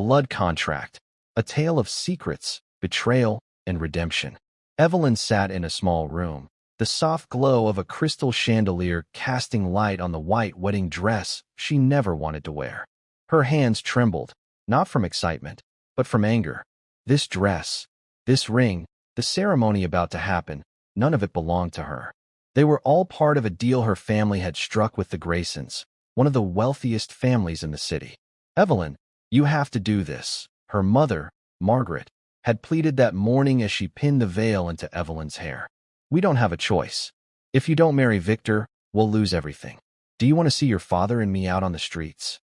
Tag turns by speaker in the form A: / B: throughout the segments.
A: Blood Contract, a tale of secrets, betrayal, and redemption. Evelyn sat in a small room, the soft glow of a crystal chandelier casting light on the white wedding dress she never wanted to wear. Her hands trembled, not from excitement, but from anger. This dress, this ring, the ceremony about to happen, none of it belonged to her. They were all part of a deal her family had struck with the Graysons, one of the wealthiest families in the city. Evelyn, you have to do this, her mother, Margaret, had pleaded that morning as she pinned the veil into Evelyn's hair. We don't have a choice. If you don't marry Victor, we'll lose everything. Do you want to see your father and me out on the streets?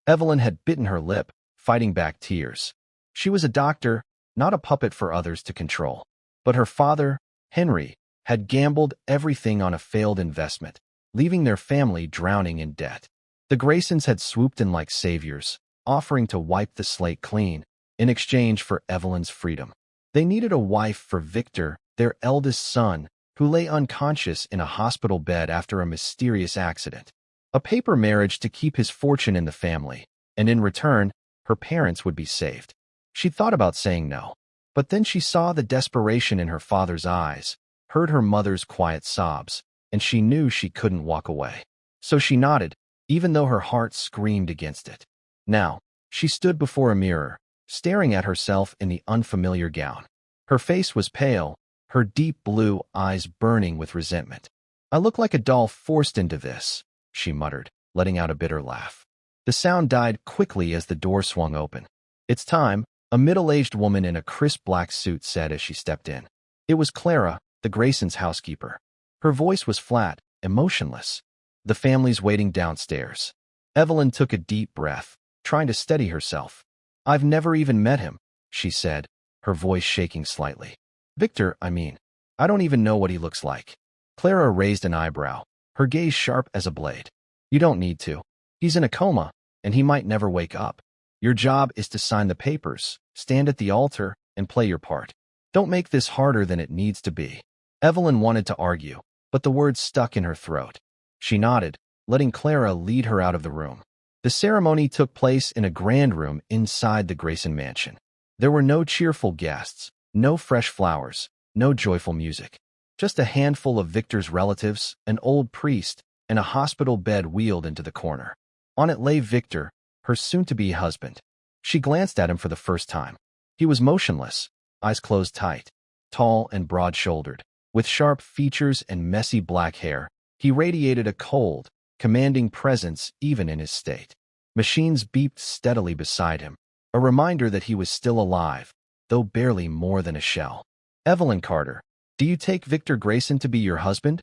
A: Evelyn had bitten her lip, fighting back tears. She was a doctor, not a puppet for others to control. But her father, Henry, had gambled everything on a failed investment, leaving their family drowning in debt. The Graysons had swooped in like saviors, offering to wipe the slate clean in exchange for Evelyn's freedom. They needed a wife for Victor, their eldest son, who lay unconscious in a hospital bed after a mysterious accident. A paper marriage to keep his fortune in the family, and in return, her parents would be saved. She thought about saying no, but then she saw the desperation in her father's eyes, heard her mother's quiet sobs, and she knew she couldn't walk away. So she nodded, even though her heart screamed against it. Now, she stood before a mirror, staring at herself in the unfamiliar gown. Her face was pale, her deep blue eyes burning with resentment. I look like a doll forced into this, she muttered, letting out a bitter laugh. The sound died quickly as the door swung open. It's time, a middle-aged woman in a crisp black suit said as she stepped in. It was Clara, the Graysons' housekeeper. Her voice was flat, emotionless. The family's waiting downstairs. Evelyn took a deep breath, trying to steady herself. I've never even met him, she said, her voice shaking slightly. Victor, I mean. I don't even know what he looks like. Clara raised an eyebrow, her gaze sharp as a blade. You don't need to. He's in a coma, and he might never wake up. Your job is to sign the papers, stand at the altar, and play your part. Don't make this harder than it needs to be. Evelyn wanted to argue, but the words stuck in her throat. She nodded, letting Clara lead her out of the room. The ceremony took place in a grand room inside the Grayson mansion. There were no cheerful guests, no fresh flowers, no joyful music. Just a handful of Victor's relatives, an old priest, and a hospital bed wheeled into the corner. On it lay Victor, her soon-to-be husband. She glanced at him for the first time. He was motionless, eyes closed tight, tall and broad-shouldered. With sharp features and messy black hair, he radiated a cold, commanding presence even in his state. Machines beeped steadily beside him, a reminder that he was still alive, though barely more than a shell. Evelyn Carter, do you take Victor Grayson to be your husband?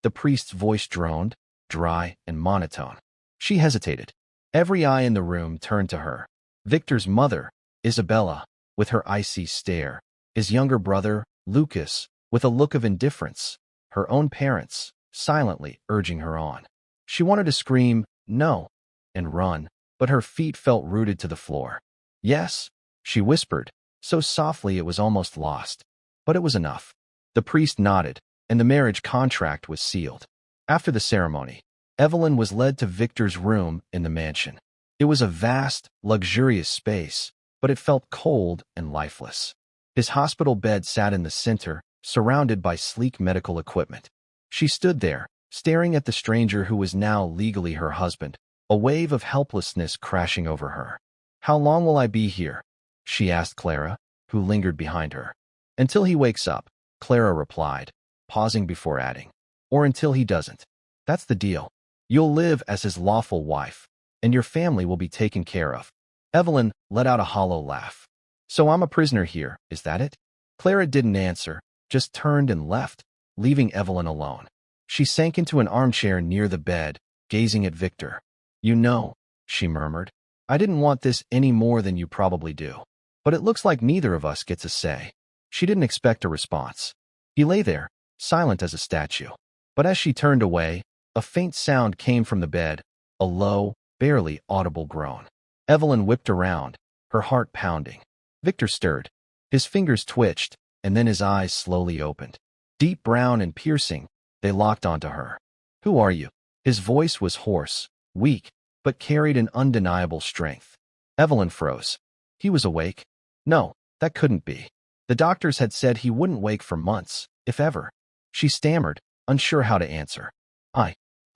A: The priest's voice droned, dry and monotone. She hesitated. Every eye in the room turned to her. Victor's mother, Isabella, with her icy stare. His younger brother, Lucas, with a look of indifference. Her own parents, silently urging her on. She wanted to scream, no, and run, but her feet felt rooted to the floor. Yes, she whispered, so softly it was almost lost. But it was enough. The priest nodded, and the marriage contract was sealed. After the ceremony, Evelyn was led to Victor's room in the mansion. It was a vast, luxurious space, but it felt cold and lifeless. His hospital bed sat in the center, surrounded by sleek medical equipment. She stood there, staring at the stranger who was now legally her husband, a wave of helplessness crashing over her. How long will I be here? She asked Clara, who lingered behind her. Until he wakes up, Clara replied, pausing before adding. Or until he doesn't. That's the deal. You'll live as his lawful wife, and your family will be taken care of. Evelyn let out a hollow laugh. So I'm a prisoner here, is that it? Clara didn't answer, just turned and left, leaving Evelyn alone. She sank into an armchair near the bed, gazing at Victor. You know, she murmured, I didn't want this any more than you probably do. But it looks like neither of us gets a say. She didn't expect a response. He lay there, silent as a statue. But as she turned away, a faint sound came from the bed, a low, barely audible groan. Evelyn whipped around, her heart pounding. Victor stirred. His fingers twitched, and then his eyes slowly opened. Deep brown and piercing, they locked onto her. Who are you? His voice was hoarse, weak, but carried an undeniable strength. Evelyn froze. He was awake? No, that couldn't be. The doctors had said he wouldn't wake for months, if ever. She stammered, unsure how to answer.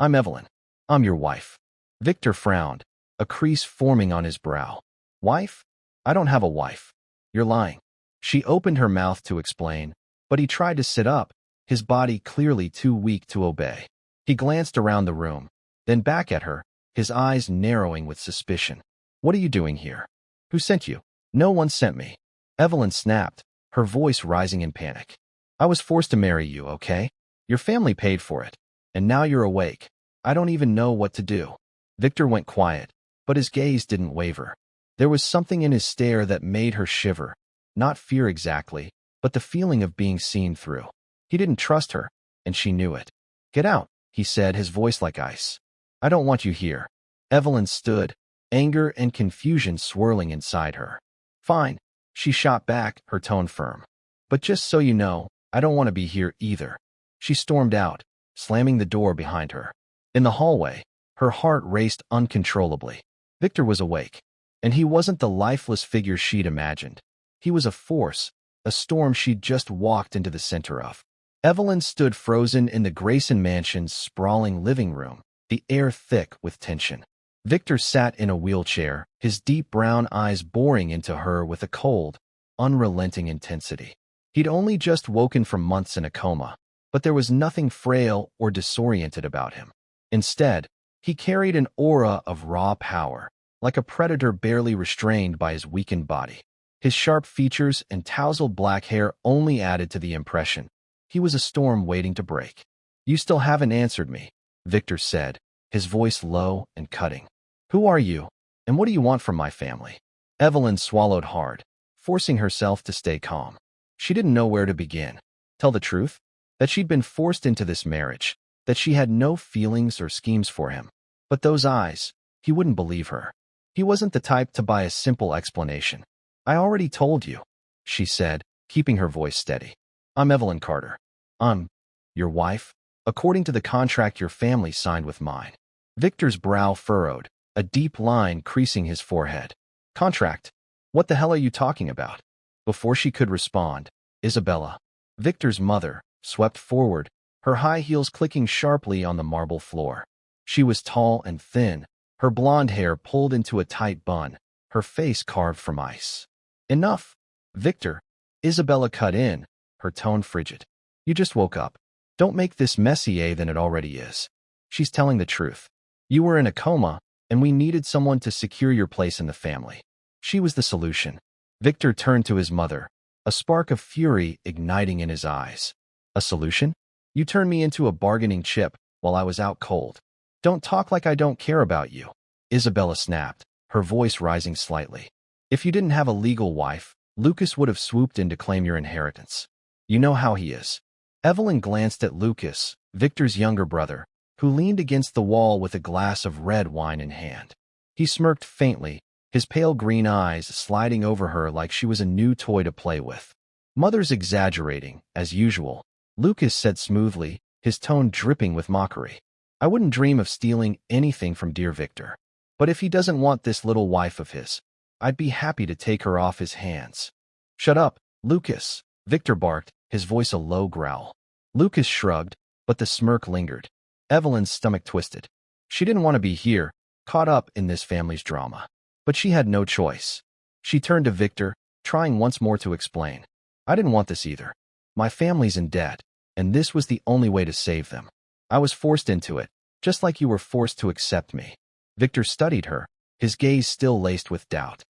A: I'm Evelyn. I'm your wife. Victor frowned, a crease forming on his brow. Wife? I don't have a wife. You're lying. She opened her mouth to explain, but he tried to sit up, his body clearly too weak to obey. He glanced around the room, then back at her, his eyes narrowing with suspicion. What are you doing here? Who sent you? No one sent me. Evelyn snapped, her voice rising in panic. I was forced to marry you, okay? Your family paid for it, and now you're awake. I don't even know what to do. Victor went quiet, but his gaze didn't waver. There was something in his stare that made her shiver, not fear exactly, but the feeling of being seen through. He didn't trust her, and she knew it. Get out, he said, his voice like ice. I don't want you here. Evelyn stood, anger and confusion swirling inside her. Fine, she shot back, her tone firm. But just so you know, I don't want to be here either. She stormed out, slamming the door behind her. In the hallway, her heart raced uncontrollably. Victor was awake, and he wasn't the lifeless figure she'd imagined. He was a force, a storm she'd just walked into the center of. Evelyn stood frozen in the Grayson mansion's sprawling living room, the air thick with tension. Victor sat in a wheelchair, his deep brown eyes boring into her with a cold, unrelenting intensity. He'd only just woken from months in a coma, but there was nothing frail or disoriented about him. Instead, he carried an aura of raw power, like a predator barely restrained by his weakened body. His sharp features and tousled black hair only added to the impression. He was a storm waiting to break. You still haven't answered me, Victor said, his voice low and cutting. Who are you, and what do you want from my family? Evelyn swallowed hard, forcing herself to stay calm. She didn't know where to begin. Tell the truth? That she'd been forced into this marriage, that she had no feelings or schemes for him. But those eyes, he wouldn't believe her. He wasn't the type to buy a simple explanation. I already told you, she said, keeping her voice steady. I'm Evelyn Carter. I'm your wife, according to the contract your family signed with mine. Victor's brow furrowed, a deep line creasing his forehead. Contract? What the hell are you talking about? Before she could respond, Isabella, Victor's mother, swept forward, her high heels clicking sharply on the marble floor. She was tall and thin, her blonde hair pulled into a tight bun, her face carved from ice. Enough, Victor, Isabella cut in, her tone frigid. You just woke up. Don't make this messier than it already is. She's telling the truth. You were in a coma, and we needed someone to secure your place in the family. She was the solution. Victor turned to his mother, a spark of fury igniting in his eyes. A solution? You turned me into a bargaining chip while I was out cold. Don't talk like I don't care about you. Isabella snapped, her voice rising slightly. If you didn't have a legal wife, Lucas would have swooped in to claim your inheritance. You know how he is. Evelyn glanced at Lucas, Victor's younger brother, who leaned against the wall with a glass of red wine in hand. He smirked faintly, his pale green eyes sliding over her like she was a new toy to play with. Mother's exaggerating, as usual, Lucas said smoothly, his tone dripping with mockery. I wouldn't dream of stealing anything from dear Victor. But if he doesn't want this little wife of his, I'd be happy to take her off his hands. Shut up, Lucas, Victor barked, his voice a low growl. Lucas shrugged, but the smirk lingered. Evelyn's stomach twisted. She didn't want to be here, caught up in this family's drama. But she had no choice. She turned to Victor, trying once more to explain. I didn't want this either. My family's in debt, and this was the only way to save them. I was forced into it, just like you were forced to accept me. Victor studied her, his gaze still laced with doubt.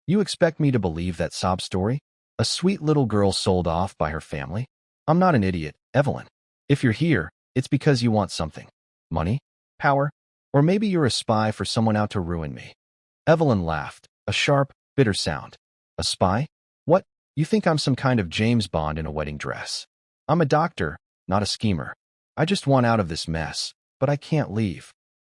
A: You expect me to believe that sob story? A sweet little girl sold off by her family? I'm not an idiot, Evelyn. If you're here, it's because you want something. Money? Power? Or maybe you're a spy for someone out to ruin me. Evelyn laughed, a sharp, bitter sound. A spy? What? You think I'm some kind of James Bond in a wedding dress? I'm a doctor, not a schemer. I just want out of this mess, but I can't leave.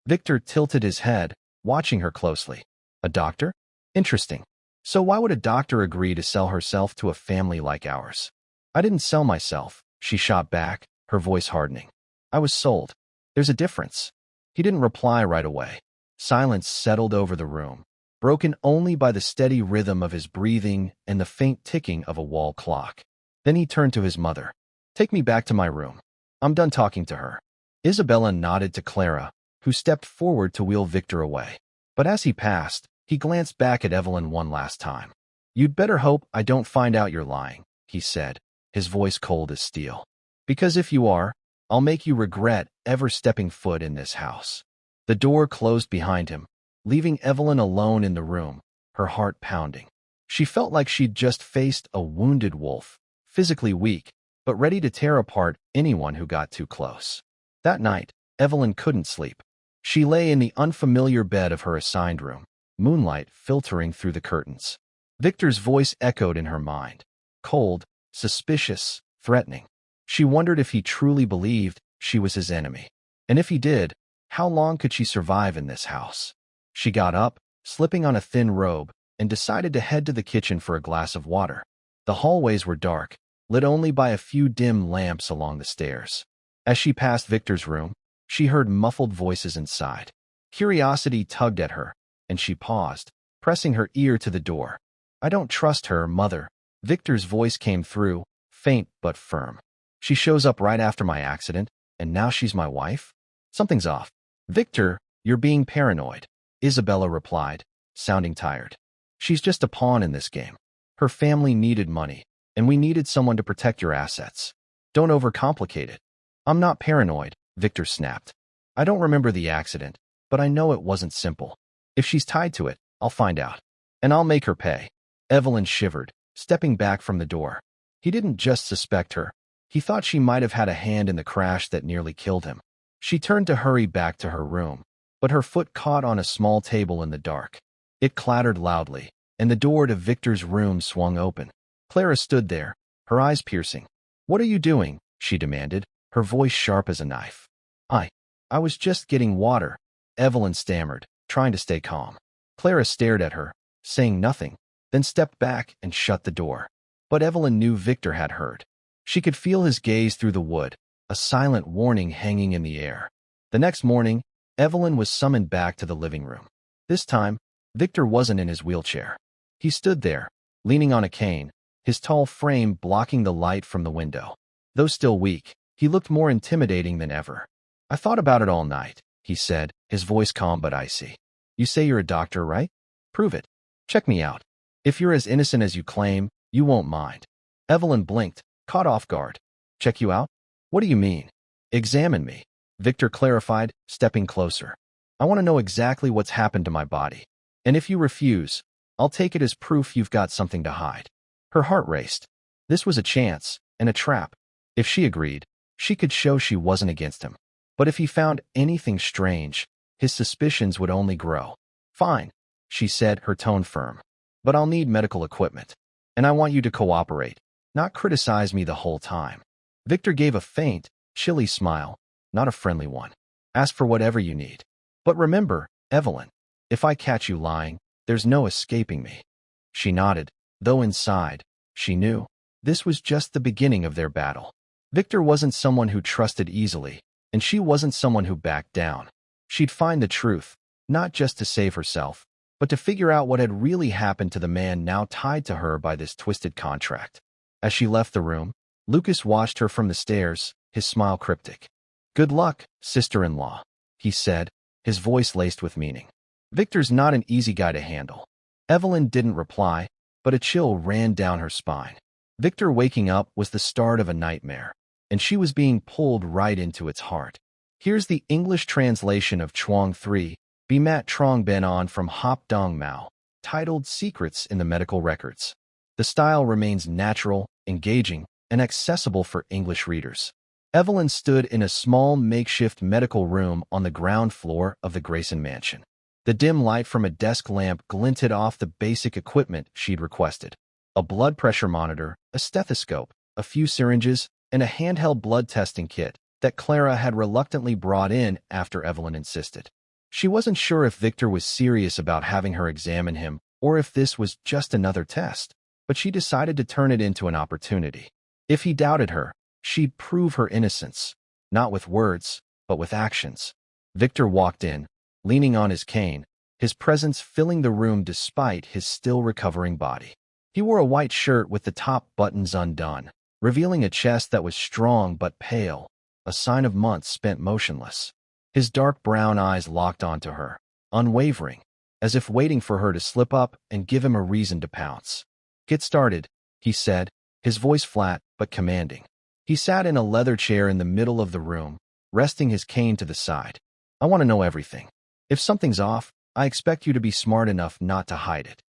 A: Victor tilted his head, watching her closely. A doctor? Interesting. So why would a doctor agree to sell herself to a family like ours? I didn't sell myself, she shot back, her voice hardening. I was sold. There's a difference. He didn't reply right away. Silence settled over the room, broken only by the steady rhythm of his breathing and the faint ticking of a wall clock. Then he turned to his mother. "Take me back to my room. I'm done talking to her." Isabella nodded to Clara, who stepped forward to wheel Victor away. But as he passed, he glanced back at Evelyn one last time. "You'd better hope I don't find out you're lying," he said, his voice cold as steel. "Because if you are, I'll make you regret ever stepping foot in this house." The door closed behind him, leaving Evelyn alone in the room, her heart pounding. She felt like she'd just faced a wounded wolf, physically weak, but ready to tear apart anyone who got too close. That night, Evelyn couldn't sleep. She lay in the unfamiliar bed of her assigned room, moonlight filtering through the curtains. Victor's voice echoed in her mind, cold, suspicious, threatening. She wondered if he truly believed she was his enemy. And if he did, how long could she survive in this house? She got up, slipping on a thin robe, and decided to head to the kitchen for a glass of water. The hallways were dark, lit only by a few dim lamps along the stairs. As she passed Victor's room, she heard muffled voices inside. Curiosity tugged at her, and she paused, pressing her ear to the door. "I don't trust her, Mother." Victor's voice came through, faint but firm. "She shows up right after my accident, and now she's my wife? Something's off." "Victor, you're being paranoid," Isabella replied, sounding tired. "She's just a pawn in this game. Her family needed money, and we needed someone to protect your assets. Don't overcomplicate it." "I'm not paranoid," Victor snapped. "I don't remember the accident, but I know it wasn't simple. If she's tied to it, I'll find out. And I'll make her pay." Evelyn shivered, stepping back from the door. He didn't just suspect her. He thought she might have had a hand in the crash that nearly killed him. She turned to hurry back to her room, but her foot caught on a small table in the dark. It clattered loudly, and the door to Victor's room swung open. Clara stood there, her eyes piercing. "What are you doing?" she demanded, her voice sharp as a knife. I was just getting water," Evelyn stammered, trying to stay calm. Clara stared at her, saying nothing, then stepped back and shut the door. But Evelyn knew Victor had heard. She could feel his gaze through the wood, a silent warning hanging in the air. The next morning, Evelyn was summoned back to the living room. This time, Victor wasn't in his wheelchair. He stood there, leaning on a cane, his tall frame blocking the light from the window. Though still weak, he looked more intimidating than ever. "I thought about it all night," he said, his voice calm but icy. "You say you're a doctor, right? Prove it. Check me out. If you're as innocent as you claim, you won't mind." Evelyn blinked, caught off guard. "Check you out? What do you mean?" "Examine me," Victor clarified, stepping closer. "I want to know exactly what's happened to my body. And if you refuse, I'll take it as proof you've got something to hide." Her heart raced. This was a chance, and a trap. If she agreed, she could show she wasn't against him. But if he found anything strange, his suspicions would only grow. "Fine," she said, her tone firm. "But I'll need medical equipment. And I want you to cooperate, not criticize me the whole time." Victor gave a faint, chilly smile, not a friendly one. "Ask for whatever you need. But remember, Evelyn, if I catch you lying, there's no escaping me." She nodded, though inside, she knew. This was just the beginning of their battle. Victor wasn't someone who trusted easily, and she wasn't someone who backed down. She'd find the truth, not just to save herself, but to figure out what had really happened to the man now tied to her by this twisted contract. As she left the room, Lucas watched her from the stairs, his smile cryptic. "Good luck, sister-in-law," he said, his voice laced with meaning. Victor's not an easy guy to handle. Evelyn didn't reply, but a chill ran down her spine. Victor waking up was the start of a nightmare, and she was being pulled right into its heart. Here's the English translation of Chuang 3, Bimat Trong Ben On from Hop Dong Mao, titled Secrets in the Medical Records. The style remains natural, engaging, and accessible for English readers. Evelyn stood in a small makeshift medical room on the ground floor of the Grayson mansion. The dim light from a desk lamp glinted off the basic equipment she'd requested. A blood pressure monitor, a stethoscope, a few syringes, and a handheld blood testing kit that Clara had reluctantly brought in after Evelyn insisted. She wasn't sure if Victor was serious about having her examine him or if this was just another test, but she decided to turn it into an opportunity. If he doubted her, she'd prove her innocence, not with words, but with actions. Victor walked in, leaning on his cane, his presence filling the room despite his still recovering body. He wore a white shirt with the top buttons undone, revealing a chest that was strong but pale, a sign of months spent motionless. His dark brown eyes locked onto her, unwavering, as if waiting for her to slip up and give him a reason to pounce. "Get started," he said, his voice flat but commanding. He sat in a leather chair in the middle of the room, resting his cane to the side. "I want to know everything. If something's off, I expect you to be smart enough not to hide it."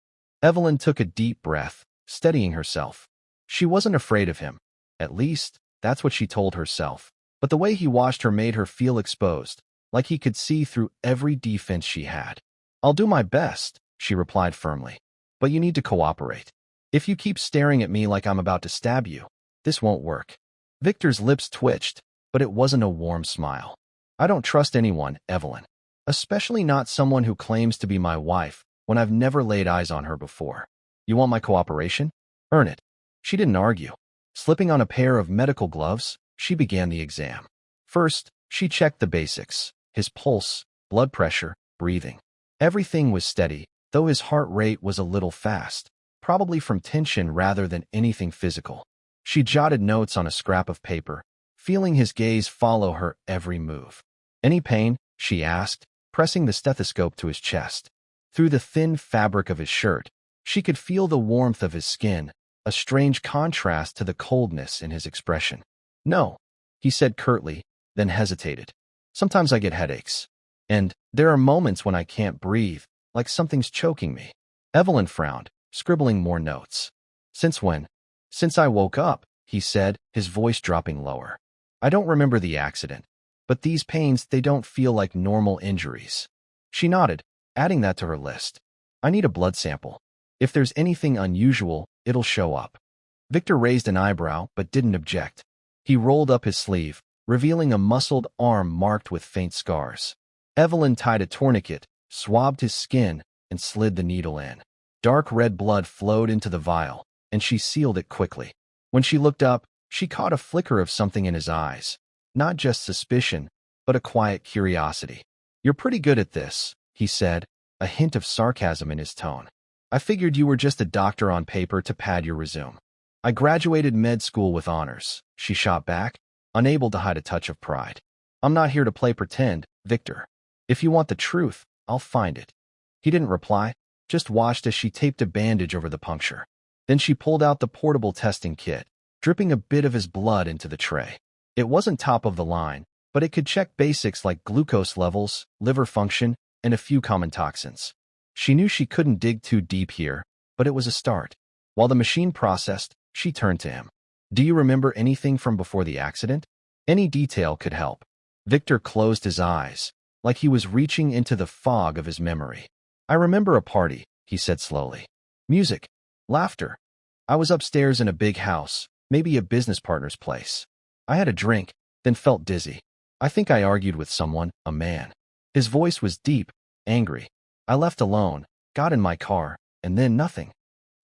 A: Evelyn took a deep breath, steadying herself. She wasn't afraid of him. At least, that's what she told herself. But the way he watched her made her feel exposed, like he could see through every defense she had. "I'll do my best," she replied firmly. "But you need to cooperate. If you keep staring at me like I'm about to stab you, this won't work." Victor's lips twitched, but it wasn't a warm smile. "I don't trust anyone, Evelyn. Especially not someone who claims to be my wife when I've never laid eyes on her before. You want my cooperation? Earn it." She didn't argue. Slipping on a pair of medical gloves, she began the exam. First, she checked the basics: his pulse, blood pressure, breathing. Everything was steady, though his heart rate was a little fast, probably from tension rather than anything physical. She jotted notes on a scrap of paper, feeling his gaze follow her every move. "Any pain?" she asked, pressing the stethoscope to his chest. Through the thin fabric of his shirt, she could feel the warmth of his skin, a strange contrast to the coldness in his expression. "No," he said curtly, then hesitated. "Sometimes I get headaches. And there are moments when I can't breathe, like something's choking me." Evelyn frowned, scribbling more notes. "Since when?" "Since I woke up," he said, his voice dropping lower. "I don't remember the accident, but these pains, they don't feel like normal injuries." She nodded, adding that to her list. "I need a blood sample. If there's anything unusual, it'll show up." Victor raised an eyebrow but didn't object. He rolled up his sleeve, revealing a muscled arm marked with faint scars. Evelyn tied a tourniquet, swabbed his skin, and slid the needle in. Dark red blood flowed into the vial, and she sealed it quickly. When she looked up, she caught a flicker of something in his eyes. Not just suspicion, but a quiet curiosity. "You're pretty good at this," he said, a hint of sarcasm in his tone. "I figured you were just a doctor on paper to pad your resume." "I graduated med school with honors," she shot back, unable to hide a touch of pride. "I'm not here to play pretend, Victor. If you want the truth, I'll find it." He didn't reply, just watched as she taped a bandage over the puncture. Then she pulled out the portable testing kit, dripping a bit of his blood into the tray. It wasn't top of the line, but it could check basics like glucose levels, liver function, and a few common toxins. She knew she couldn't dig too deep here, but it was a start. While the machine processed, she turned to him. "Do you remember anything from before the accident? Any detail could help." Victor closed his eyes, like he was reaching into the fog of his memory. "I remember a party," he said slowly. "Music. Laughter. I was upstairs in a big house, maybe a business partner's place. I had a drink, then felt dizzy. I think I argued with someone, a man." His voice was deep, angry. "I left alone, got in my car, and then nothing."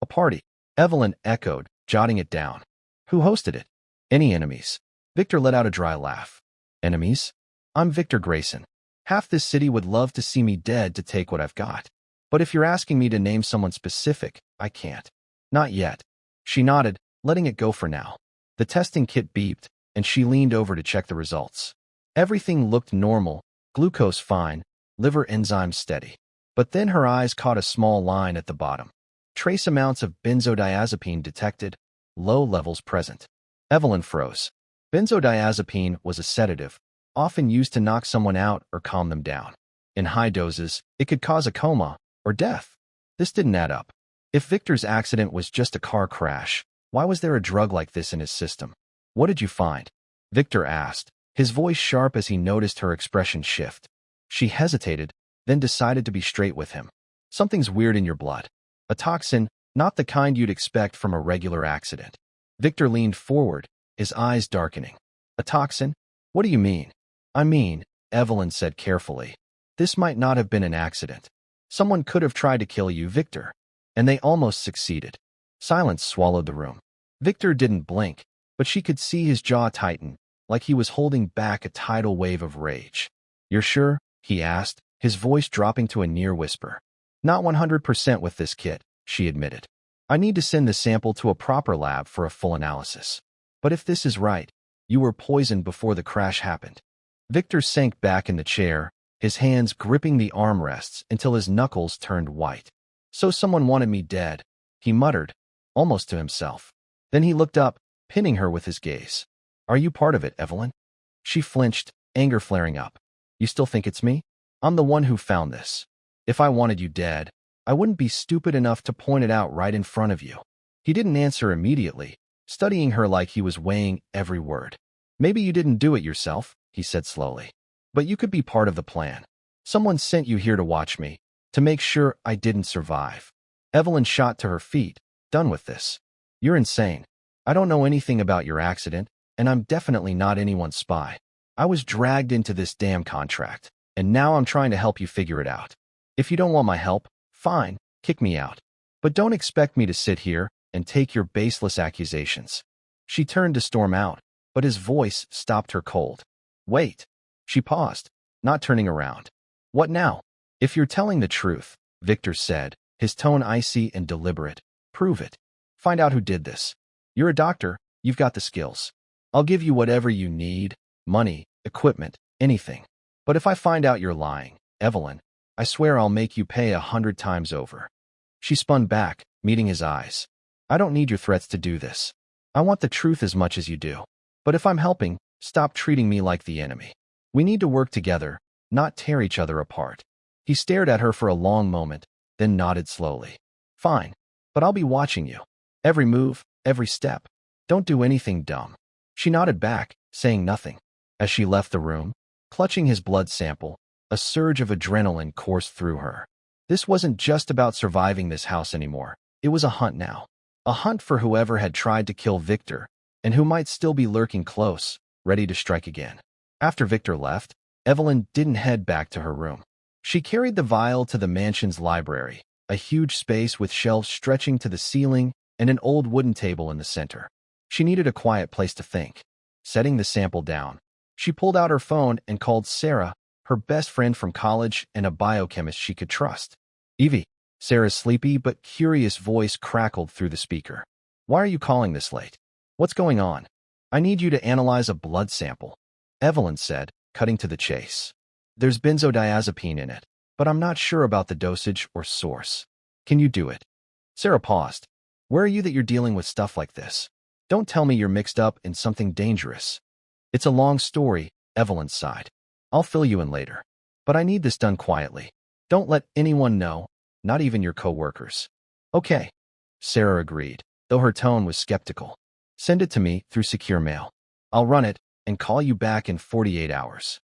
A: "A party," Evelyn echoed, jotting it down. "Who hosted it?" "Any enemies?" Victor let out a dry laugh. "Enemies? I'm Victor Grayson. Half this city would love to see me dead to take what I've got. But if you're asking me to name someone specific, I can't." "Not yet." She nodded, letting it go for now. The testing kit beeped, and she leaned over to check the results. Everything looked normal, glucose fine, liver enzymes steady. But then her eyes caught a small line at the bottom. Trace amounts of benzodiazepine detected, low levels present. Evelyn froze. Benzodiazepine was a sedative, often used to knock someone out or calm them down. In high doses, it could cause a coma or death. This didn't add up. If Victor's accident was just a car crash, why was there a drug like this in his system? "What did you find?" Victor asked, his voice sharp as he noticed her expression shift. She hesitated, then decided to be straight with him. "Something's weird in your blood. A toxin, not the kind you'd expect from a regular accident." Victor leaned forward, his eyes darkening. "A toxin? What do you mean?" "I mean," Evelyn said carefully, "this might not have been an accident. Someone could have tried to kill you, Victor. And they almost succeeded." Silence swallowed the room. Victor didn't blink, but she could see his jaw tighten, like he was holding back a tidal wave of rage. "You're sure?" he asked, his voice dropping to a near whisper. Not 100% with this kit, she admitted. I need to send the sample to a proper lab for a full analysis. But if this is right, you were poisoned before the crash happened. Victor sank back in the chair, his hands gripping the armrests until his knuckles turned white. So someone wanted me dead, he muttered, almost to himself. Then he looked up, pinning her with his gaze. Are you part of it, Evelyn? She flinched, anger flaring up. You still think it's me? I'm the one who found this. If I wanted you dead, I wouldn't be stupid enough to point it out right in front of you. He didn't answer immediately, studying her like he was weighing every word. Maybe you didn't do it yourself, he said slowly. But you could be part of the plan. Someone sent you here to watch me, to make sure I didn't survive. Evelyn shot to her feet, done with this. You're insane. I don't know anything about your accident, and I'm definitely not anyone's spy. I was dragged into this damn contract, and now I'm trying to help you figure it out. If you don't want my help, fine, kick me out. But don't expect me to sit here and take your baseless accusations. She turned to storm out, but his voice stopped her cold. Wait. She paused, not turning around. What now? If you're telling the truth, Victor said, his tone icy and deliberate, prove it. Find out who did this. You're a doctor, you've got the skills. I'll give you whatever you need, money, equipment, anything. But if I find out you're lying, Evelyn, I swear I'll make you pay 100 times over. She spun back, meeting his eyes. I don't need your threats to do this. I want the truth as much as you do. But if I'm helping, stop treating me like the enemy. We need to work together, not tear each other apart. He stared at her for a long moment, then nodded slowly. Fine, but I'll be watching you. Every move, every step. Don't do anything dumb. She nodded back, saying nothing. As she left the room, clutching his blood sample, a surge of adrenaline coursed through her. This wasn't just about surviving this house anymore. It was a hunt now. A hunt for whoever had tried to kill Victor, and who might still be lurking close, ready to strike again. After Victor left, Evelyn didn't head back to her room. She carried the vial to the mansion's library, a huge space with shelves stretching to the ceiling and an old wooden table in the center. She needed a quiet place to think. Setting the sample down, she pulled out her phone and called Sarah, her best friend from college and a biochemist she could trust. Evie, Sarah's sleepy but curious voice crackled through the speaker. Why are you calling this late? What's going on? I need you to analyze a blood sample, Evelyn said, cutting to the chase. There's benzodiazepine in it, but I'm not sure about the dosage or source. Can you do it? Sarah paused. Where are you that you're dealing with stuff like this? Don't tell me you're mixed up in something dangerous. It's a long story, Evelyn sighed. I'll fill you in later. But I need this done quietly. Don't let anyone know, not even your co-workers. Okay, Sarah agreed, though her tone was skeptical. Send it to me through secure mail. I'll run it and call you back in 48 hours.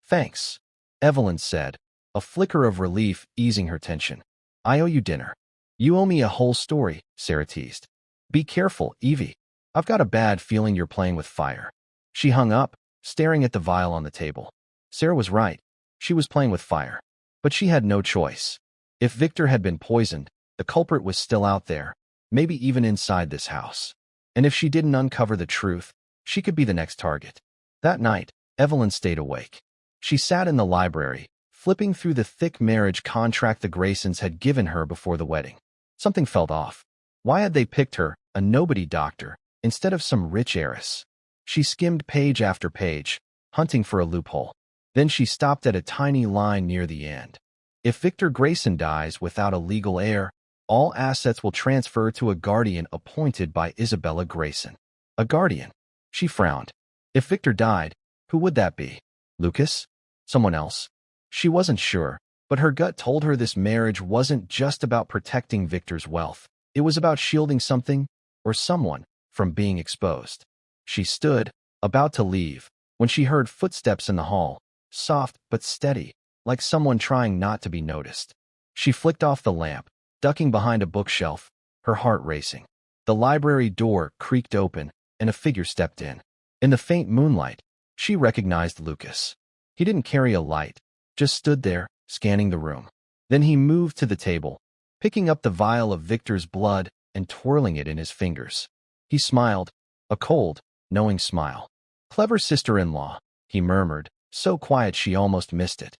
A: Thanks, Evelyn said, a flicker of relief easing her tension. I owe you dinner. You owe me a whole story, Sarah teased. Be careful, Evie. I've got a bad feeling you're playing with fire. She hung up, staring at the vial on the table. Sarah was right. She was playing with fire. But she had no choice. If Victor had been poisoned, the culprit was still out there, maybe even inside this house. And if she didn't uncover the truth, she could be the next target. That night, Evelyn stayed awake. She sat in the library, flipping through the thick marriage contract the Graysons had given her before the wedding. Something felt off. Why had they picked her, a nobody doctor, instead of some rich heiress? She skimmed page after page, hunting for a loophole. Then she stopped at a tiny line near the end. If Victor Grayson dies without a legal heir, all assets will transfer to a guardian appointed by Isabella Grayson. A guardian? She frowned. If Victor died, who would that be? Lucas? Someone else? She wasn't sure, but her gut told her this marriage wasn't just about protecting Victor's wealth. It was about shielding something, or someone, from being exposed. She stood, about to leave, when she heard footsteps in the hall, soft but steady, like someone trying not to be noticed. She flicked off the lamp, ducking behind a bookshelf, her heart racing. The library door creaked open, and a figure stepped in. In the faint moonlight, she recognized Lucas. He didn't carry a light, just stood there, scanning the room. Then he moved to the table, picking up the vial of Victor's blood and twirling it in his fingers. He smiled, a cold, knowing smile. Clever sister-in-law, he murmured, so quiet she almost missed it.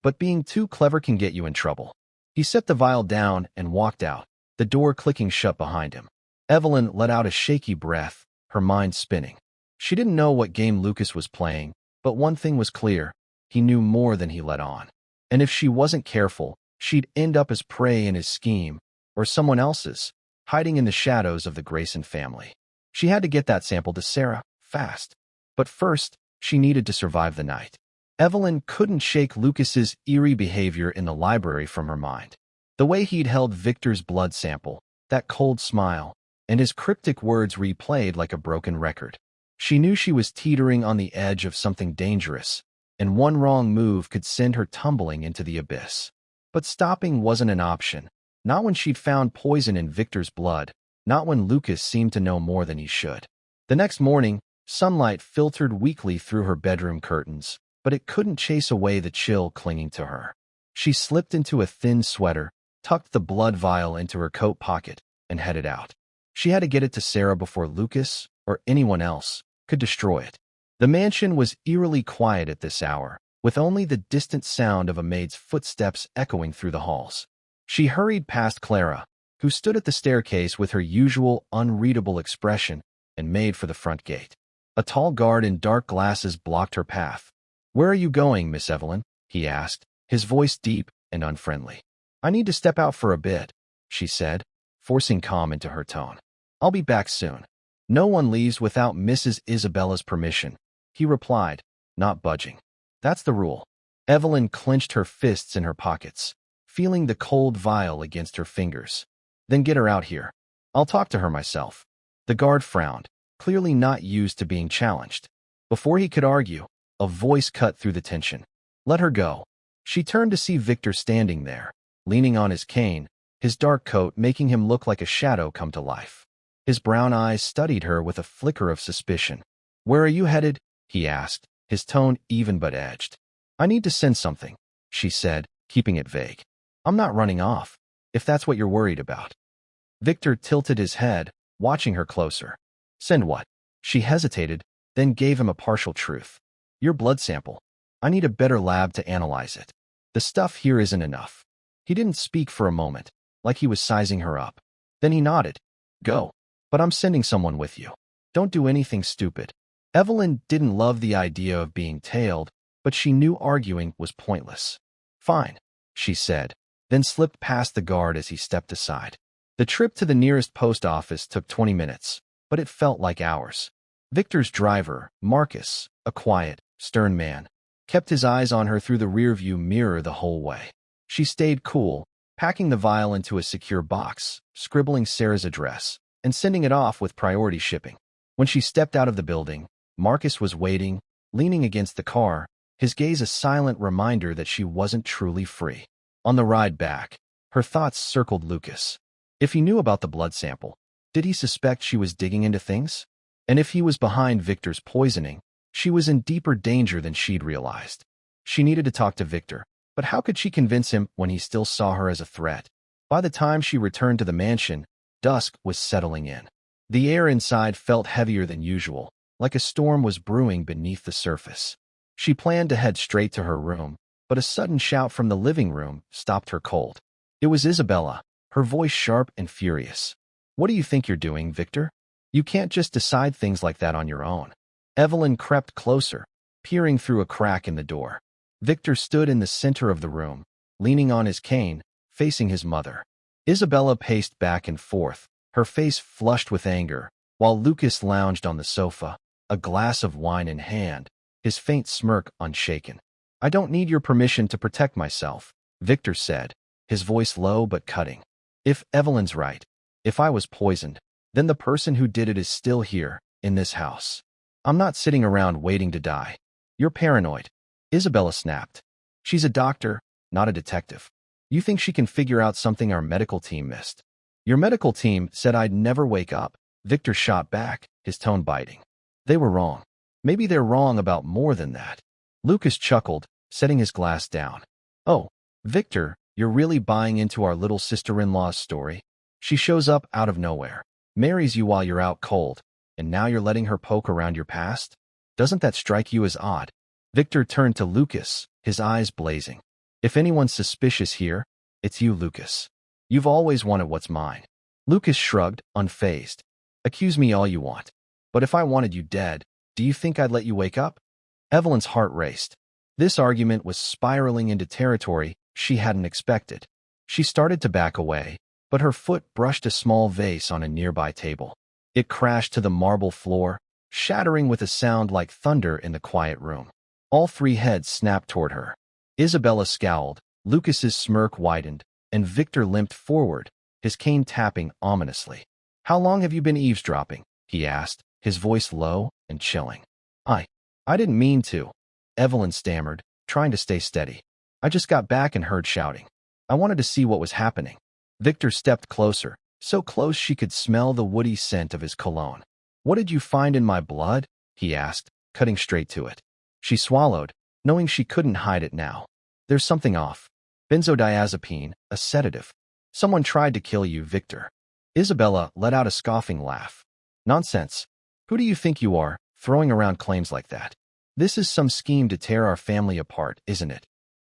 A: but being too clever can get you in trouble. He set the vial down and walked out, the door clicking shut behind him. Evelyn let out a shaky breath, her mind spinning. She didn't know what game Lucas was playing, but one thing was clear: he knew more than he let on. And if she wasn't careful, she'd end up as prey in his scheme, or someone else's, hiding in the shadows of the Grayson family. She had to get that sample to Sarah, fast. But first, she needed to survive the night. Evelyn couldn't shake Lucas's eerie behavior in the library from her mind. The way he'd held Victor's blood sample, that cold smile, and his cryptic words replayed like a broken record. She knew she was teetering on the edge of something dangerous, and one wrong move could send her tumbling into the abyss. But stopping wasn't an option, not when she'd found poison in Victor's blood, not when Lucas seemed to know more than he should. The next morning, sunlight filtered weakly through her bedroom curtains, but it couldn't chase away the chill clinging to her. She slipped into a thin sweater, tucked the blood vial into her coat pocket, and headed out. She had to get it to Sarah before Lucas, or anyone else, could destroy it. The mansion was eerily quiet at this hour, with only the distant sound of a maid's footsteps echoing through the halls. She hurried past Clara, who stood at the staircase with her usual unreadable expression, and made for the front gate. A tall guard in dark glasses blocked her path. "Where are you going, Miss Evelyn?" he asked, his voice deep and unfriendly. "I need to step out for a bit," she said, forcing calm into her tone. "I'll be back soon." "No one leaves without Mrs. Isabella's permission," he replied, not budging. "That's the rule." Evelyn clenched her fists in her pockets, feeling the cold vial against her fingers. "Then get her out here. I'll talk to her myself." The guard frowned, clearly not used to being challenged. Before he could argue, a voice cut through the tension. "Let her go." She turned to see Victor standing there, leaning on his cane, his dark coat making him look like a shadow come to life. His brown eyes studied her with a flicker of suspicion. "Where are you headed?" he asked, his tone even but edged. "I need to send something," she said, keeping it vague. "I'm not running off, if that's what you're worried about." Victor tilted his head, watching her closer. "Send what?" She hesitated, then gave him a partial truth. "Your blood sample. I need a better lab to analyze it. The stuff here isn't enough." He didn't speak for a moment, like he was sizing her up. Then he nodded. "Go. But I'm sending someone with you. Don't do anything stupid." Evelyn didn't love the idea of being tailed, but she knew arguing was pointless. "Fine," she said, then slipped past the guard as he stepped aside. The trip to the nearest post office took 20 minutes, but it felt like hours. Victor's driver, Marcus, a quiet, stern man, kept his eyes on her through the rearview mirror the whole way. She stayed cool, packing the vial into a secure box, scribbling Sarah's address, and sending it off with priority shipping. When she stepped out of the building, Marcus was waiting, leaning against the car, his gaze a silent reminder that she wasn't truly free. On the ride back, her thoughts circled Lucas. If he knew about the blood sample, did he suspect she was digging into things? And if he was behind Victor's poisoning, she was in deeper danger than she'd realized. She needed to talk to Victor, but how could she convince him when he still saw her as a threat? By the time she returned to the mansion, dusk was settling in. The air inside felt heavier than usual, like a storm was brewing beneath the surface. She planned to head straight to her room, but a sudden shout from the living room stopped her cold. It was Isabella, her voice sharp and furious. "What do you think you're doing, Victor? You can't just decide things like that on your own." Evelyn crept closer, peering through a crack in the door. Victor stood in the center of the room, leaning on his cane, facing his mother. Isabella paced back and forth, her face flushed with anger, while Lucas lounged on the sofa, a glass of wine in hand, his faint smirk unshaken. "I don't need your permission to protect myself," Victor said, his voice low but cutting. "If Evelyn's right, if I was poisoned, then the person who did it is still here, in this house. I'm not sitting around waiting to die." "You're paranoid," Isabella snapped. "She's a doctor, not a detective. You think she can figure out something our medical team missed?" "Your medical team said I'd never wake up," Victor shot back, his tone biting. "They were wrong. Maybe they're wrong about more than that." Lucas chuckled, setting his glass down. "Oh, Victor, you're really buying into our little sister-in-law's story? She shows up out of nowhere, marries you while you're out cold, and now you're letting her poke around your past? Doesn't that strike you as odd?" Victor turned to Lucas, his eyes blazing. If anyone's suspicious here, it's you, Lucas. You've always wanted what's mine. Lucas shrugged, unfazed. Accuse me all you want. But if I wanted you dead, do you think I'd let you wake up? Evelyn's heart raced. This argument was spiraling into territory she hadn't expected. She started to back away, but her foot brushed a small vase on a nearby table. It crashed to the marble floor, shattering with a sound like thunder in the quiet room. All three heads snapped toward her. Isabella scowled, Lucas's smirk widened, and Victor limped forward, his cane tapping ominously. "How long have you been eavesdropping?" he asked, his voice low and chilling. I didn't mean to," Evelyn stammered, trying to stay steady. "I just got back and heard shouting. I wanted to see what was happening." Victor stepped closer, so close she could smell the woody scent of his cologne. "What did you find in my blood?" he asked, cutting straight to it. She swallowed, knowing she couldn't hide it now. "There's something off. Benzodiazepine, a sedative. Someone tried to kill you, Victor." Isabella let out a scoffing laugh. "Nonsense. Who do you think you are, throwing around claims like that? This is some scheme to tear our family apart, isn't it?"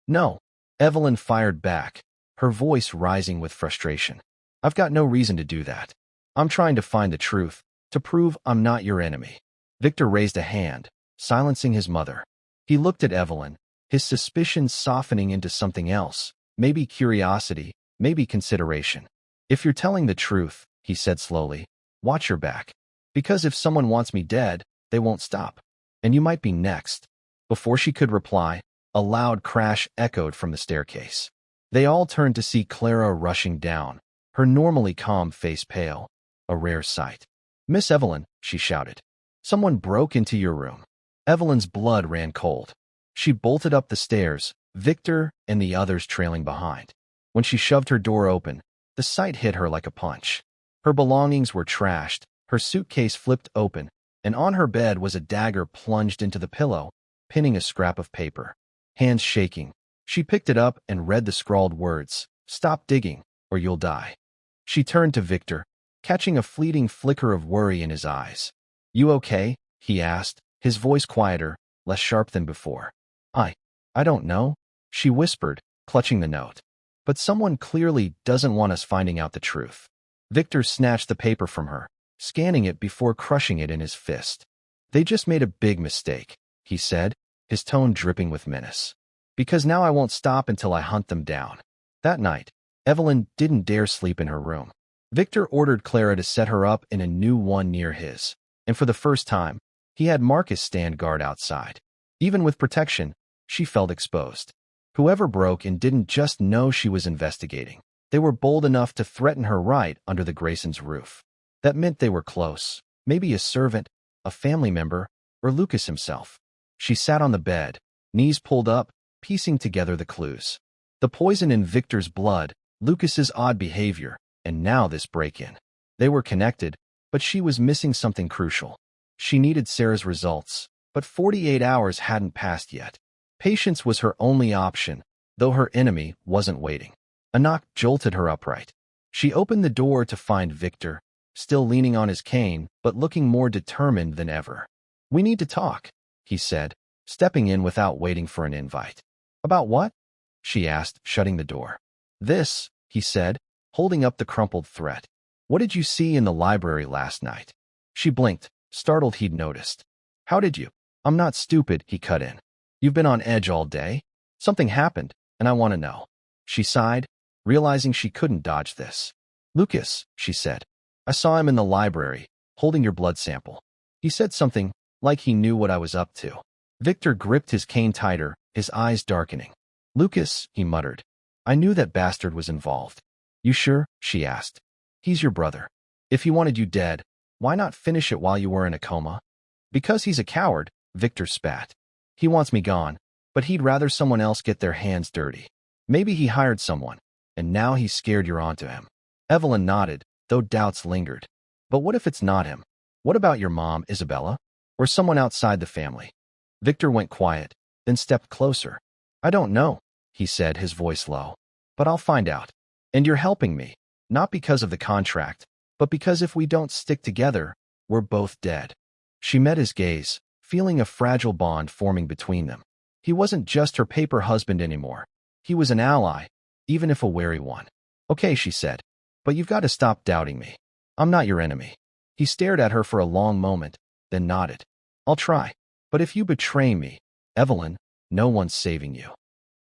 A: "No," Evelyn fired back, her voice rising with frustration. "I've got no reason to do that. I'm trying to find the truth, to prove I'm not your enemy." Victor raised a hand, silencing his mother. He looked at Evelyn, his suspicions softening into something else, maybe curiosity, maybe consideration. "If you're telling the truth," he said slowly, "watch your back. Because if someone wants me dead, they won't stop. And you might be next." Before she could reply, a loud crash echoed from the staircase. They all turned to see Clara rushing down, her normally calm face pale, a rare sight. "Miss Evelyn," she shouted. "Someone broke into your room." Evelyn's blood ran cold. She bolted up the stairs, Victor and the others trailing behind. When she shoved her door open, the sight hit her like a punch. Her belongings were trashed, her suitcase flipped open, and on her bed was a dagger plunged into the pillow, pinning a scrap of paper. Hands shaking, she picked it up and read the scrawled words, "Stop digging, or you'll die." She turned to Victor, catching a fleeting flicker of worry in his eyes. "You okay?" he asked, his voice quieter, less sharp than before. I don't know," she whispered, clutching the note. "But someone clearly doesn't want us finding out the truth." Victor snatched the paper from her, scanning it before crushing it in his fist. "They just made a big mistake," he said, his tone dripping with menace. "Because now I won't stop until I hunt them down." That night, Evelyn didn't dare sleep in her room. Victor ordered Clara to set her up in a new one near his, and for the first time, he had Marcus stand guard outside. Even with protection, she felt exposed. Whoever broke in didn't just know she was investigating. They were bold enough to threaten her right under the Graysons' roof. That meant they were close, maybe a servant, a family member, or Lucas himself. She sat on the bed, knees pulled up, piecing together the clues. The poison in Victor's blood, Lucas's odd behavior, and now this break-in. They were connected, but she was missing something crucial. She needed Sarah's results, but 48 hours hadn't passed yet. Patience was her only option, though her enemy wasn't waiting. A knock jolted her upright. She opened the door to find Victor, still leaning on his cane, but looking more determined than ever. "We need to talk," he said, stepping in without waiting for an invite. "About what?" she asked, shutting the door. "This," he said, holding up the crumpled threat. "What did you see in the library last night?" She blinked, startled he'd noticed. "How did you?" "I'm not stupid," he cut in. "You've been on edge all day. Something happened, and I want to know." She sighed, realizing she couldn't dodge this. "Lucas," she said. "I saw him in the library, holding your blood sample. He said something, like he knew what I was up to." Victor gripped his cane tighter, his eyes darkening. "Lucas," he muttered. "I knew that bastard was involved." "You sure?" she asked. "He's your brother. If he wanted you dead, why not finish it while you were in a coma?" "Because he's a coward," Victor spat. "He wants me gone, but he'd rather someone else get their hands dirty. Maybe he hired someone, and now he's scared you're onto him." Evelyn nodded, though doubts lingered. "But what if it's not him? What about your mom, Isabella? Or someone outside the family?" Victor went quiet, then stepped closer. "I don't know," he said, his voice low. "But I'll find out. And you're helping me, not because of the contract, but because if we don't stick together, we're both dead." She met his gaze, feeling a fragile bond forming between them. He wasn't just her paper husband anymore. He was an ally, even if a wary one. Okay, she said, but you've got to stop doubting me. I'm not your enemy. He stared at her for a long moment, then nodded. I'll try. But if you betray me, Evelyn, no one's saving you.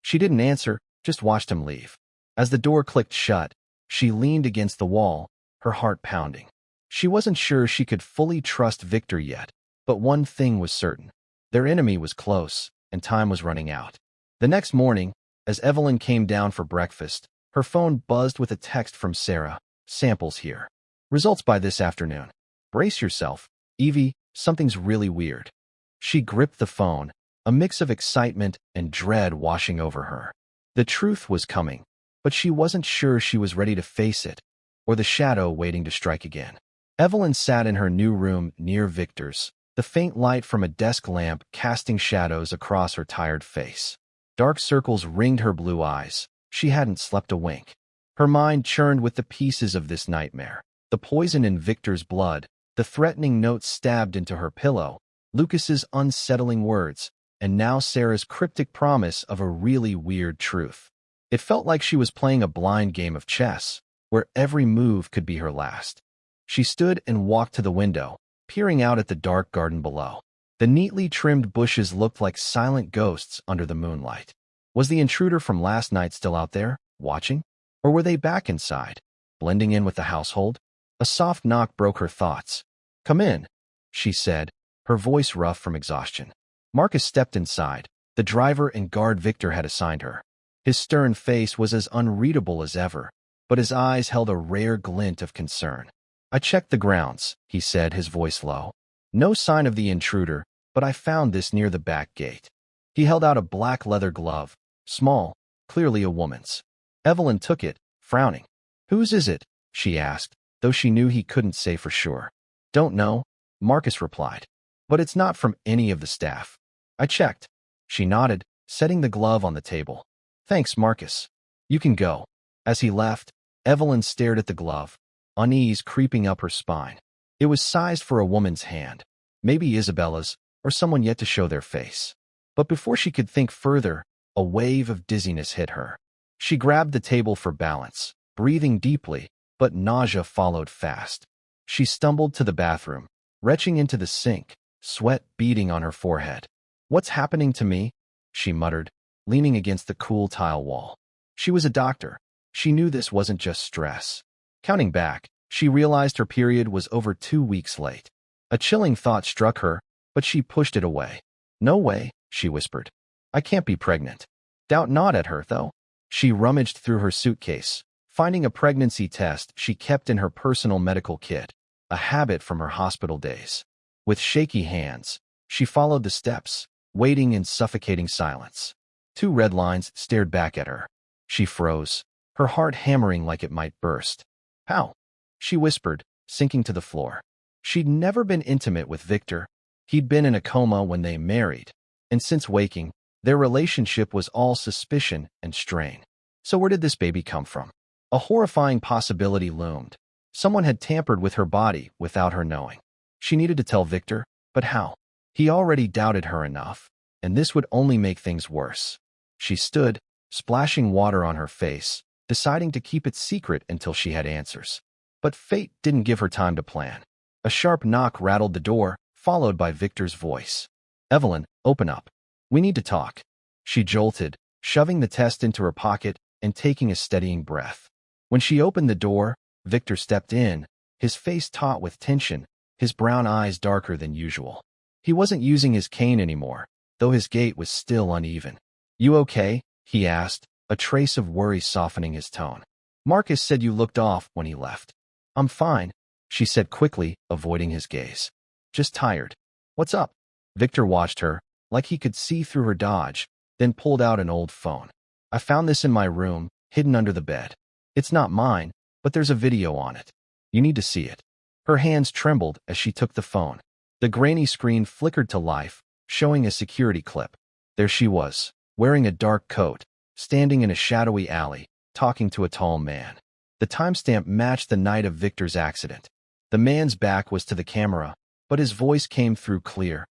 A: She didn't answer, just watched him leave. As the door clicked shut, she leaned against the wall, her heart pounding. She wasn't sure she could fully trust Victor yet, but one thing was certain. Their enemy was close, and time was running out. The next morning, as Evelyn came down for breakfast, her phone buzzed with a text from Sarah. Samples here. Results by this afternoon. Brace yourself, Evie, something's really weird. She gripped the phone, a mix of excitement and dread washing over her. The truth was coming, but she wasn't sure she was ready to face it, or the shadow waiting to strike again. Evelyn sat in her new room near Victor's, the faint light from a desk lamp casting shadows across her tired face. Dark circles ringed her blue eyes. She hadn't slept a wink. Her mind churned with the pieces of this nightmare. The poison in Victor's blood, the threatening notes stabbed into her pillow, Lucas's unsettling words, and now Sarah's cryptic promise of a really weird truth. It felt like she was playing a blind game of chess, where every move could be her last. She stood and walked to the window, peering out at the dark garden below. The neatly trimmed bushes looked like silent ghosts under the moonlight. Was the intruder from last night still out there, watching? Or were they back inside, blending in with the household? A soft knock broke her thoughts. Come in, she said, her voice rough from exhaustion. Marcus stepped inside, the driver and guard Victor had assigned her. His stern face was as unreadable as ever, but his eyes held a rare glint of concern. I checked the grounds, he said, his voice low. No sign of the intruder, but I found this near the back gate. He held out a black leather glove, small, clearly a woman's. Evelyn took it, frowning. Whose is it? She asked, though she knew he couldn't say for sure. Don't know, Marcus replied. But it's not from any of the staff. I checked. She nodded, setting the glove on the table. Thanks, Marcus. You can go. As he left, Evelyn stared at the glove, unease creeping up her spine. It was sized for a woman's hand, maybe Isabella's, or someone yet to show their face. But before she could think further, a wave of dizziness hit her. She grabbed the table for balance, breathing deeply, but nausea followed fast. She stumbled to the bathroom, retching into the sink, sweat beading on her forehead. What's happening to me? She muttered, leaning against the cool tile wall. She was a doctor. She knew this wasn't just stress. Counting back, she realized her period was over 2 weeks late. A chilling thought struck her, but she pushed it away. No way, she whispered. I can't be pregnant. Doubt not at her, though. She rummaged through her suitcase, finding a pregnancy test she kept in her personal medical kit, a habit from her hospital days. With shaky hands, she followed the steps, waiting in suffocating silence. 2 red lines stared back at her. She froze, her heart hammering like it might burst. How? She whispered, sinking to the floor. She'd never been intimate with Victor. He'd been in a coma when they married, and since waking, their relationship was all suspicion and strain. So where did this baby come from? A horrifying possibility loomed. Someone had tampered with her body without her knowing. She needed to tell Victor, but how? He already doubted her enough, and this would only make things worse. She stood, splashing water on her face, deciding to keep it secret until she had answers. But fate didn't give her time to plan. A sharp knock rattled the door, followed by Victor's voice. Evelyn, open up. We need to talk. She jolted, shoving the test into her pocket and taking a steadying breath. When she opened the door, Victor stepped in, his face taut with tension, his brown eyes darker than usual. He wasn't using his cane anymore, though his gait was still uneven. You okay? He asked, a trace of worry softening his tone. Marcus said you looked off when he left. I'm fine, she said quickly, avoiding his gaze. Just tired. What's up? Victor watched her, like he could see through her dodge, then pulled out an old phone. I found this in my room, hidden under the bed. It's not mine, but there's a video on it. You need to see it. Her hands trembled as she took the phone. The grainy screen flickered to life, showing a security clip. There she was, wearing a dark coat, standing in a shadowy alley, talking to a tall man. The timestamp matched the night of Victor's accident. The man's back was to the camera, but his voice came through clear.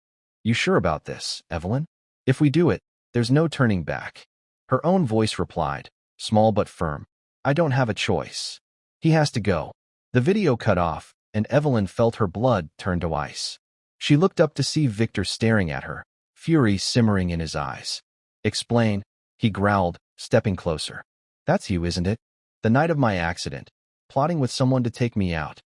A: You sure about this, Evelyn? If we do it, there's no turning back. Her own voice replied, small but firm. I don't have a choice. He has to go. The video cut off, and Evelyn felt her blood turn to ice. She looked up to see Victor staring at her, fury simmering in his eyes. Explain, he growled, stepping closer. That's you, isn't it? The night of my accident, plotting with someone to take me out.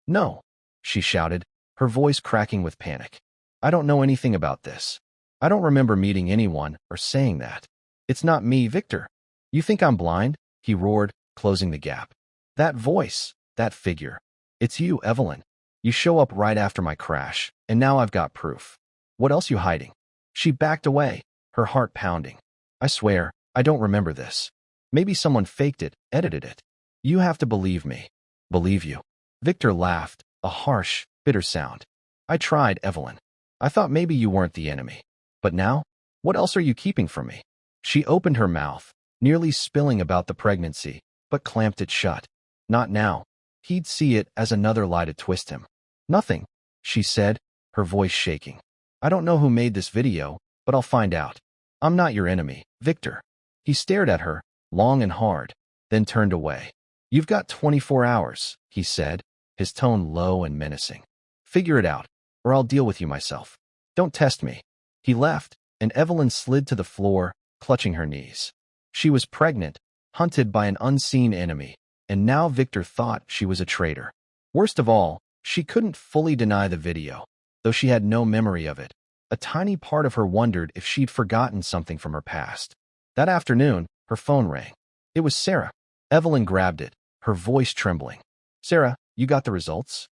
A: No, she shouted, her voice cracking with panic. I don't know anything about this. I don't remember meeting anyone or saying that. It's not me, Victor. You think I'm blind? He roared, closing the gap. That voice, that figure. It's you, Evelyn. You show up right after my crash, and now I've got proof. What else you hiding? She backed away, her heart pounding. I swear, I don't remember this. Maybe someone faked it, edited it. You have to believe me. Believe you. Victor laughed, a harsh, bitter sound. I tried, Evelyn. I thought maybe you weren't the enemy. But now? What else are you keeping from me? She opened her mouth, nearly spilling about the pregnancy, but clamped it shut. Not now. He'd see it as another lie to twist him. Nothing, she said, her voice shaking. I don't know who made this video, but I'll find out. I'm not your enemy, Victor. He stared at her, long and hard, then turned away. You've got 24 hours, he said, his tone low and menacing. Figure it out, or I'll deal with you myself. Don't test me. He left, and Evelyn slid to the floor, clutching her knees. She was pregnant, hunted by an unseen enemy, and now Victor thought she was a traitor. Worst of all, she couldn't fully deny the video, though she had no memory of it. A tiny part of her wondered if she'd forgotten something from her past. That afternoon, her phone rang. It was Sarah. Evelyn grabbed it, her voice trembling. Sarah, you got the results?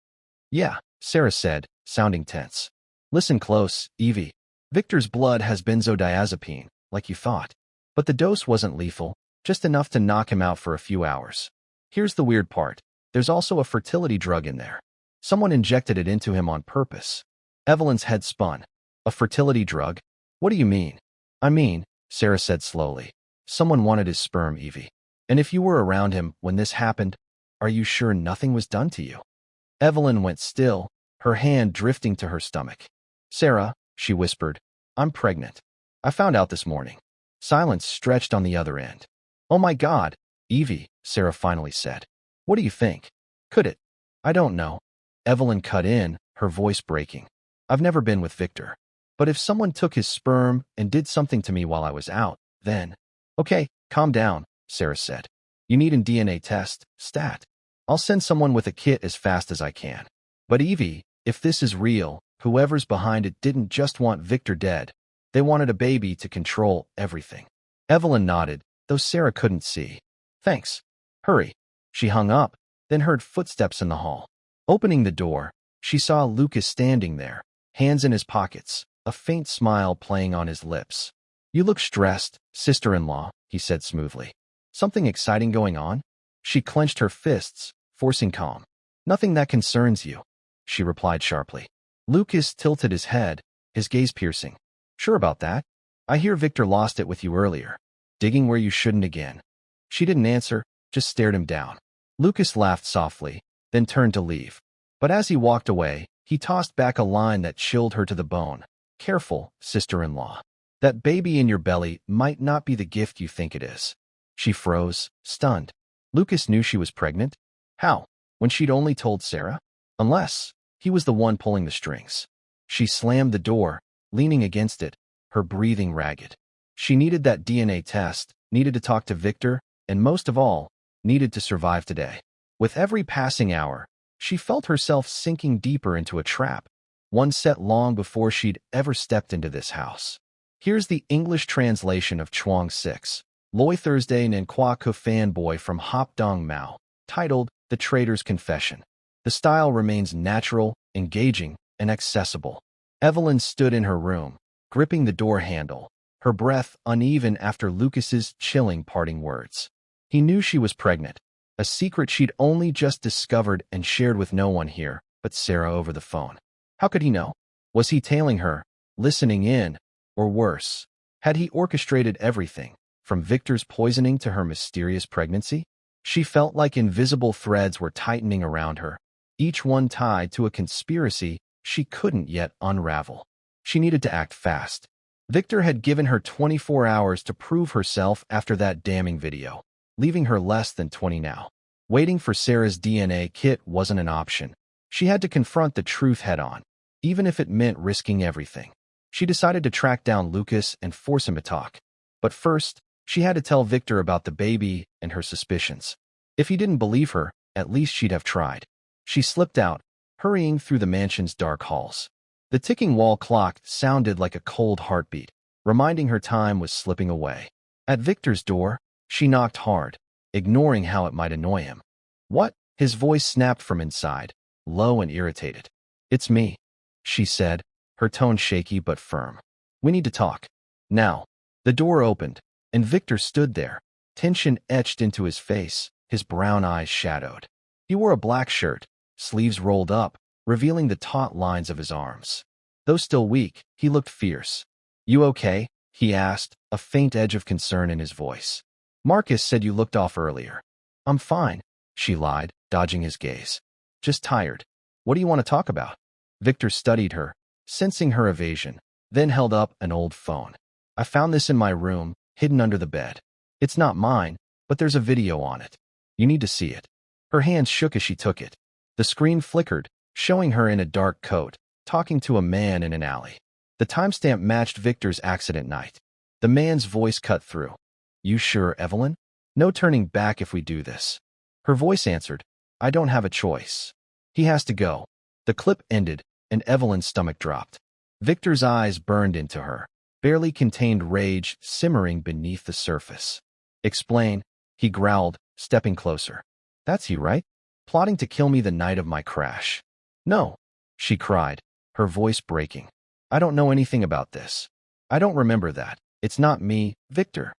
A: Yeah, Sarah said, sounding tense. Listen close, Evie. Victor's blood has benzodiazepine, like you thought. But the dose wasn't lethal, just enough to knock him out for a few hours. Here's the weird part. There's also a fertility drug in there. Someone injected it into him on purpose. Evelyn's head spun. A fertility drug? What do you mean? I mean, Sarah said slowly, someone wanted his sperm, Evie. And if you were around him when this happened, are you sure nothing was done to you? Evelyn went still, her hand drifting to her stomach. Sarah, she whispered, I'm pregnant. I found out this morning. Silence stretched on the other end. Oh my God, Evie, Sarah finally said. What do you think? Could it? I don't know. Evelyn cut in, her voice breaking. I've never been with Victor. But if someone took his sperm and did something to me while I was out, then... Okay, calm down, Sarah said. You need a DNA test, stat. I'll send someone with a kit as fast as I can. But Evie, if this is real, whoever's behind it didn't just want Victor dead. They wanted a baby to control everything. Evelyn nodded, though Sarah couldn't see. Thanks. Hurry. She hung up, then heard footsteps in the hall. Opening the door, she saw Lucas standing there, hands in his pockets, a faint smile playing on his lips. You look stressed, sister-in-law, he said smoothly. Something exciting going on? She clenched her fists, forcing calm. Nothing that concerns you, she replied sharply. Lucas tilted his head, his gaze piercing. Sure about that? I hear Victor lost it with you earlier. Digging where you shouldn't again. She didn't answer, just stared him down. Lucas laughed softly, then turned to leave. But as he walked away, he tossed back a line that chilled her to the bone. Careful, sister-in-law. That baby in your belly might not be the gift you think it is. She froze, stunned. Lucas knew she was pregnant? How? When she'd only told Sarah? Unless he was the one pulling the strings. She slammed the door, leaning against it, her breathing ragged. She needed that DNA test, needed to talk to Victor, and most of all, needed to survive today. With every passing hour, she felt herself sinking deeper into a trap, one set long before she'd ever stepped into this house. Here's the English translation of Chuang 6, Loi Thursday Nenkwa Ko fanboy from Hop Dong Mao, titled The Traitor's Confession. The style remains natural, engaging, and accessible. Evelyn stood in her room, gripping the door handle, her breath uneven after Lucas's chilling parting words. He knew she was pregnant, a secret she'd only just discovered and shared with no one here but Sarah over the phone. How could he know? Was he tailing her, listening in, or worse? Had he orchestrated everything, from Victor's poisoning to her mysterious pregnancy? She felt like invisible threads were tightening around her, each one tied to a conspiracy she couldn't yet unravel. She needed to act fast. Victor had given her 24 hours to prove herself after that damning video, leaving her less than 20 now. Waiting for Sarah's DNA kit wasn't an option. She had to confront the truth head-on, even if it meant risking everything. She decided to track down Lucas and force him to talk. But first, she had to tell Victor about the baby and her suspicions. If he didn't believe her, at least she'd have tried. She slipped out, hurrying through the mansion's dark halls. The ticking wall clock sounded like a cold heartbeat, reminding her time was slipping away. At Victor's door, she knocked hard, ignoring how it might annoy him. "What?" His voice snapped from inside, low and irritated. "It's me," she said, her tone shaky but firm. "We need to talk. Now." The door opened, and Victor stood there, tension etched into his face, his brown eyes shadowed. He wore a black shirt, sleeves rolled up, revealing the taut lines of his arms. Though still weak, he looked fierce. "You okay?" he asked, a faint edge of concern in his voice. "Marcus said you looked off earlier." "I'm fine," she lied, dodging his gaze. "Just tired. What do you want to talk about?" Victor studied her, sensing her evasion, then held up an old phone. "I found this in my room, hidden under the bed. It's not mine, but there's a video on it. You need to see it." Her hands shook as she took it. The screen flickered, showing her in a dark coat, talking to a man in an alley. The timestamp matched Victor's accident night. The man's voice cut through. "You sure, Evelyn? No turning back if we do this." Her voice answered, "I don't have a choice. He has to go." The clip ended, and Evelyn's stomach dropped. Victor's eyes burned into her, barely contained rage simmering beneath the surface. "Explain," he growled, stepping closer. "That's he, right? Plotting to kill me the night of my crash." "No," she cried, her voice breaking. "I don't know anything about this. I don't remember that. It's not me, Victor."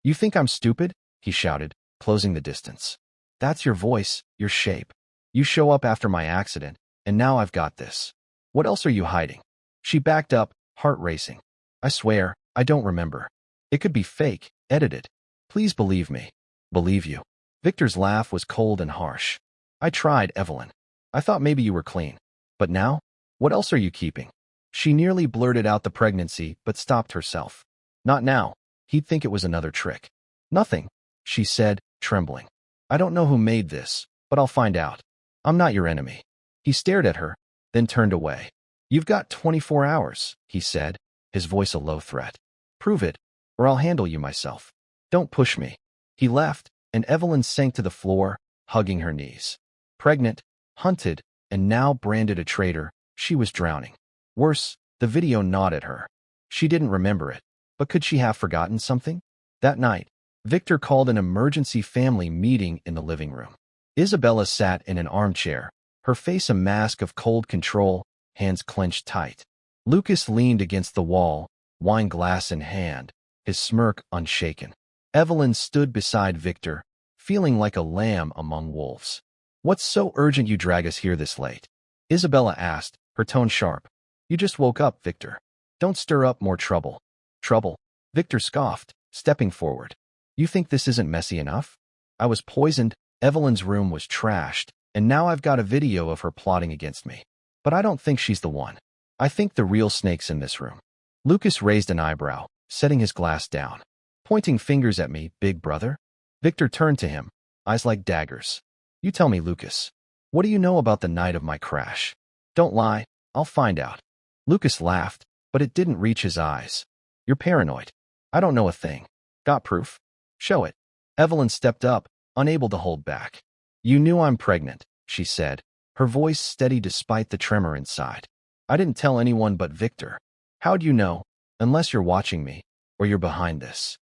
A: "You think I'm stupid?" he shouted, closing the distance. "That's your voice, your shape. You show up after my accident, and now I've got this. What else are you hiding?" She backed up, heart racing. "I swear, I don't remember. It could be fake, edited. Please believe me." "Believe you?" Victor's laugh was cold and harsh. "I tried, Evelyn. I thought maybe you were clean. But now? What else are you keeping?" She nearly blurted out the pregnancy, but stopped herself. "Not now. He'd think it was another trick." "Nothing," she said, trembling. "I don't know who made this, but I'll find out. I'm not your enemy." He stared at her, then turned away. "You've got 24 hours, he said, his voice a low threat. "Prove it, or I'll handle you myself. Don't push me." He left, and Evelyn sank to the floor, hugging her knees. Pregnant, hunted, and now branded a traitor, she was drowning. Worse, the video gnawed at her. She didn't remember it, but could she have forgotten something? That night, Victor called an emergency family meeting in the living room. Isabella sat in an armchair, her face a mask of cold control, hands clenched tight. Lucas leaned against the wall, wine glass in hand, his smirk unshaken. Evelyn stood beside Victor, feeling like a lamb among wolves. "What's so urgent you drag us here this late?" Isabella asked, her tone sharp. "You just woke up, Victor. Don't stir up more trouble." "Trouble?" Victor scoffed, stepping forward. "You think this isn't messy enough? I was poisoned, Evelyn's room was trashed, and now I've got a video of her plotting against me. But I don't think she's the one. I think the real snake's in this room." Lucas raised an eyebrow, setting his glass down. "Pointing fingers at me, big brother?" Victor turned to him, eyes like daggers. "You tell me, Lucas. What do you know about the night of my crash? Don't lie, I'll find out." Lucas laughed, but it didn't reach his eyes. "You're paranoid. I don't know a thing. Got proof? Show it." Evelyn stepped up, unable to hold back. "You knew I'm pregnant," she said, her voice steady despite the tremor inside. "I didn't tell anyone but Victor. How'd you know? Unless you're watching me, or you're behind this."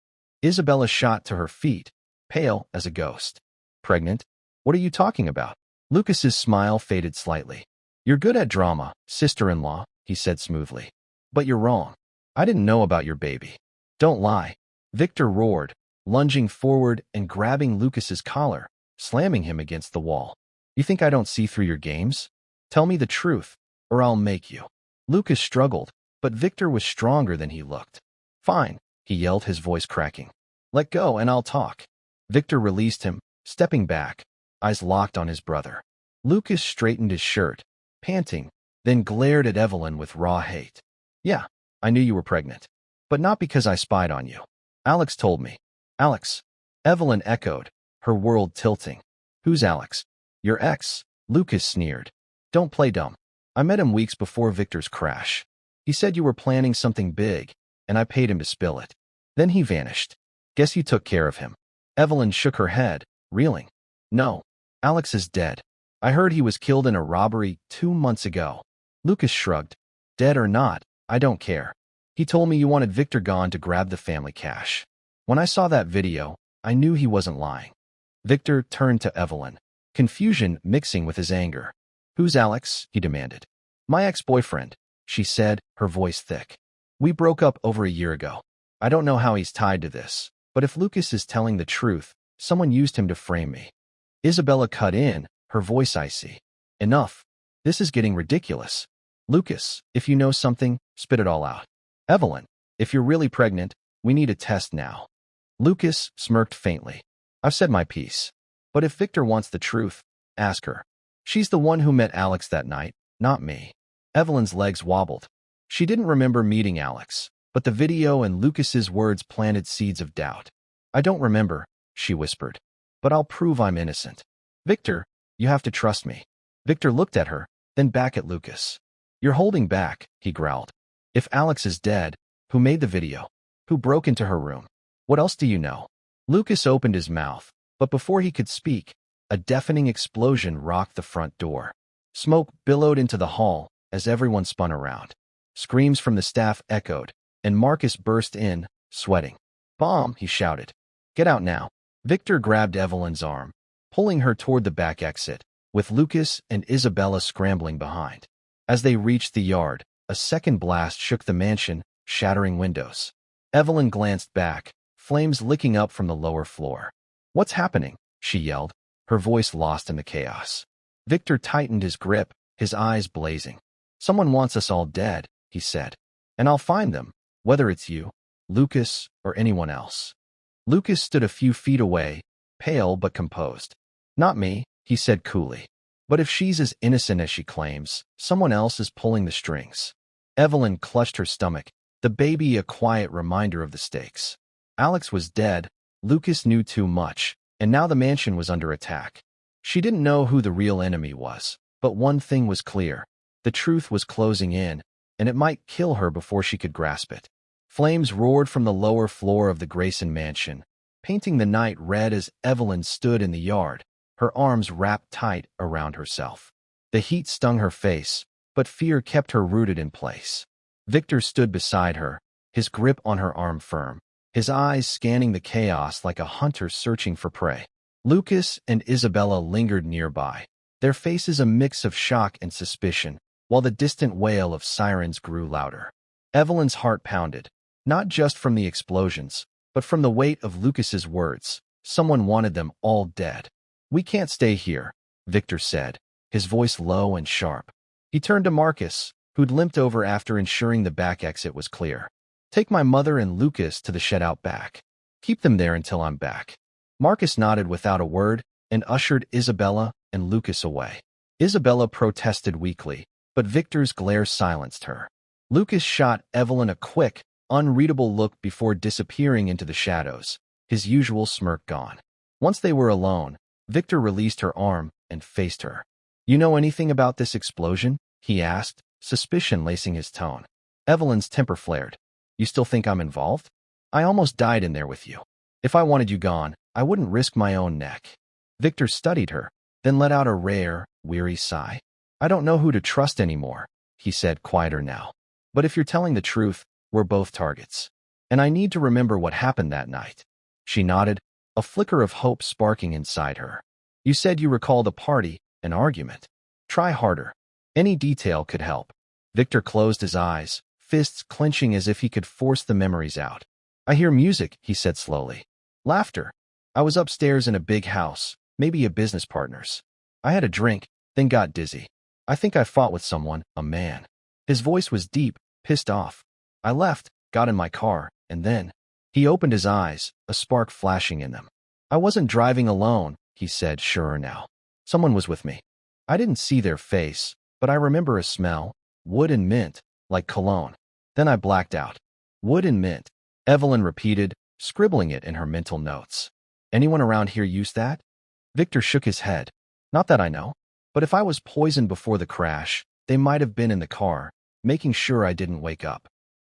A: Isabella shot to her feet, pale as a ghost. "Pregnant? What are you talking about?" Lucas's smile faded slightly. "You're good at drama, sister-in-law," he said smoothly. "But you're wrong. I didn't know about your baby." "Don't lie," Victor roared, lunging forward and grabbing Lucas's collar, slamming him against the wall. "You think I don't see through your games? Tell me the truth, or I'll make you." Lucas struggled, but Victor was stronger than he looked. "Fine," he yelled, his voice cracking. "Let go and I'll talk." Victor released him, stepping back, eyes locked on his brother. Lucas straightened his shirt, panting, then glared at Evelyn with raw hate. "Yeah, I knew you were pregnant. But not because I spied on you. Alex told me. Alex. Evelyn echoed, her world tilting. Who's Alex? Your ex, Lucas sneered. Don't play dumb. I met him weeks before Victor's crash. He said you were planning something big, and I paid him to spill it. Then he vanished. Guess you took care of him. Evelyn shook her head, reeling. No. Alex is dead. I heard he was killed in a robbery 2 months ago. Lucas shrugged. Dead or not, I don't care. He told me you wanted Victor gone to grab the family cash. When I saw that video, I knew he wasn't lying. Victor turned to Evelyn, confusion mixing with his anger. Who's Alex? He demanded. My ex-boyfriend, she said, her voice thick. We broke up over a year ago. I don't know how he's tied to this, but if Lucas is telling the truth, someone used him to frame me. Isabella cut in, her voice icy. Enough. This is getting ridiculous. Lucas, if you know something, spit it all out. Evelyn, if you're really pregnant, we need a test now. Lucas smirked faintly. I've said my piece. But if Victor wants the truth, ask her. She's the one who met Alex that night, not me. Evelyn's legs wobbled. She didn't remember meeting Alex, but the video and Lucas's words planted seeds of doubt. I don't remember, she whispered. But I'll prove I'm innocent. Victor, you have to trust me. Victor looked at her, then back at Lucas. You're holding back, he growled. If Alex is dead, who made the video? Who broke into her room? What else do you know? Lucas opened his mouth, but before he could speak, a deafening explosion rocked the front door. Smoke billowed into the hall as everyone spun around. Screams from the staff echoed, and Marcus burst in, sweating. Bomb, he shouted. Get out now. Victor grabbed Evelyn's arm, pulling her toward the back exit, with Lucas and Isabella scrambling behind. As they reached the yard, a second blast shook the mansion, shattering windows. Evelyn glanced back, flames licking up from the lower floor. What's happening? She yelled, her voice lost in the chaos. Victor tightened his grip, his eyes blazing. Someone wants us all dead, he said. And I'll find them, whether it's you, Lucas, or anyone else. Lucas stood a few feet away, pale but composed. Not me, he said coolly. But if she's as innocent as she claims, someone else is pulling the strings. Evelyn clutched her stomach, the baby a quiet reminder of the stakes. Alex was dead, Lucas knew too much, and now the mansion was under attack. She didn't know who the real enemy was, but one thing was clear. The truth was closing in, and it might kill her before she could grasp it. Flames roared from the lower floor of the Grayson mansion, painting the night red as Evelyn stood in the yard, her arms wrapped tight around herself. The heat stung her face, but fear kept her rooted in place. Victor stood beside her, his grip on her arm firm, his eyes scanning the chaos like a hunter searching for prey. Lucas and Isabella lingered nearby, their faces a mix of shock and suspicion, while the distant wail of sirens grew louder. Evelyn's heart pounded, not just from the explosions, but from the weight of Lucas's words. Someone wanted them all dead. We can't stay here, Victor said, his voice low and sharp. He turned to Marcus, who'd limped over after ensuring the back exit was clear. Take my mother and Lucas to the shed out back. Keep them there until I'm back. Marcus nodded without a word and ushered Isabella and Lucas away. Isabella protested weakly, but Victor's glare silenced her. Lucas shot Evelyn a quick, unreadable look before disappearing into the shadows, his usual smirk gone. Once they were alone, Victor released her arm and faced her. You know anything about this explosion? He asked, suspicion lacing his tone. Evelyn's temper flared. You still think I'm involved? I almost died in there with you. If I wanted you gone, I wouldn't risk my own neck. Victor studied her, then let out a rare, weary sigh. I don't know who to trust anymore, he said, quieter now. But if you're telling the truth, we're both targets. And I need to remember what happened that night. She nodded, a flicker of hope sparking inside her. You said you recalled a party, an argument. Try harder. Any detail could help. Victor closed his eyes, fists clenching as if he could force the memories out. I hear music, he said slowly. Laughter. I was upstairs in a big house, maybe a business partner's. I had a drink, then got dizzy. I think I fought with someone, a man. His voice was deep, pissed off. I left, got in my car, and then... He opened his eyes, a spark flashing in them. I wasn't driving alone, he said, surer now. Someone was with me. I didn't see their face, but I remember a smell, wood and mint, like cologne. Then I blacked out. Wood and mint, Evelyn repeated, scribbling it in her mental notes. Anyone around here use that? Victor shook his head. Not that I know. But if I was poisoned before the crash, they might have been in the car, making sure I didn't wake up.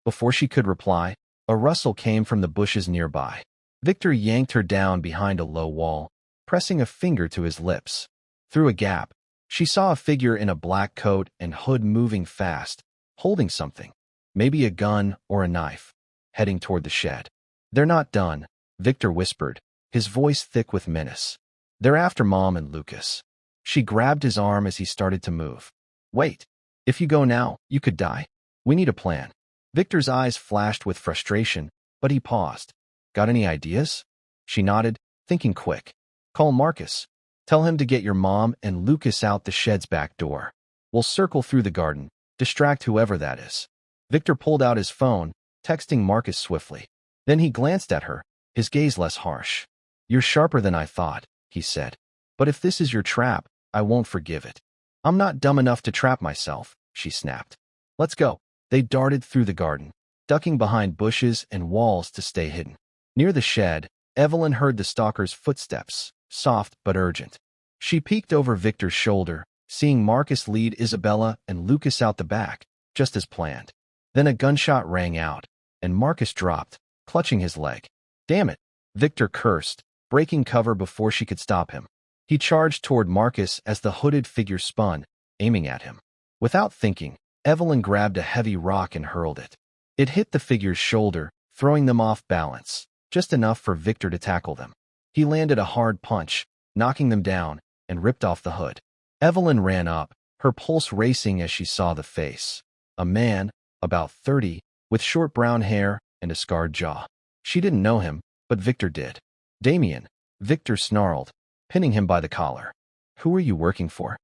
A: Before she could reply, a rustle came from the bushes nearby. Victor yanked her down behind a low wall, pressing a finger to his lips. Through a gap, she saw a figure in a black coat and hood moving fast, holding something, maybe a gun or a knife, heading toward the shed. They're not done, Victor whispered, his voice thick with menace. They're after Mom and Lucas. She grabbed his arm as he started to move. Wait. If you go now, you could die. We need a plan. Victor's eyes flashed with frustration, but he paused. Got any ideas? She nodded, thinking quick. Call Marcus. Tell him to get your mom and Lucas out the shed's back door. We'll circle through the garden, distract whoever that is. Victor pulled out his phone, texting Marcus swiftly. Then he glanced at her, his gaze less harsh. You're sharper than I thought, he said. But if this is your trap, I won't forgive it. I'm not dumb enough to trap myself, she snapped. Let's go. They darted through the garden, ducking behind bushes and walls to stay hidden. Near the shed, Evelyn heard the stalker's footsteps, soft but urgent. She peeked over Victor's shoulder, seeing Marcus lead Isabella and Lucas out the back, just as planned. Then a gunshot rang out, and Marcus dropped, clutching his leg. Damn it, Victor cursed, breaking cover before she could stop him. He charged toward Marcus as the hooded figure spun, aiming at him. Without thinking, Evelyn grabbed a heavy rock and hurled it. It hit the figure's shoulder, throwing them off balance, just enough for Victor to tackle them. He landed a hard punch, knocking them down, and ripped off the hood. Evelyn ran up, her pulse racing as she saw the face. A man, about 30, with short brown hair and a scarred jaw. She didn't know him, but Victor did. Damien, Victor snarled, pinning him by the collar. Who are you working for?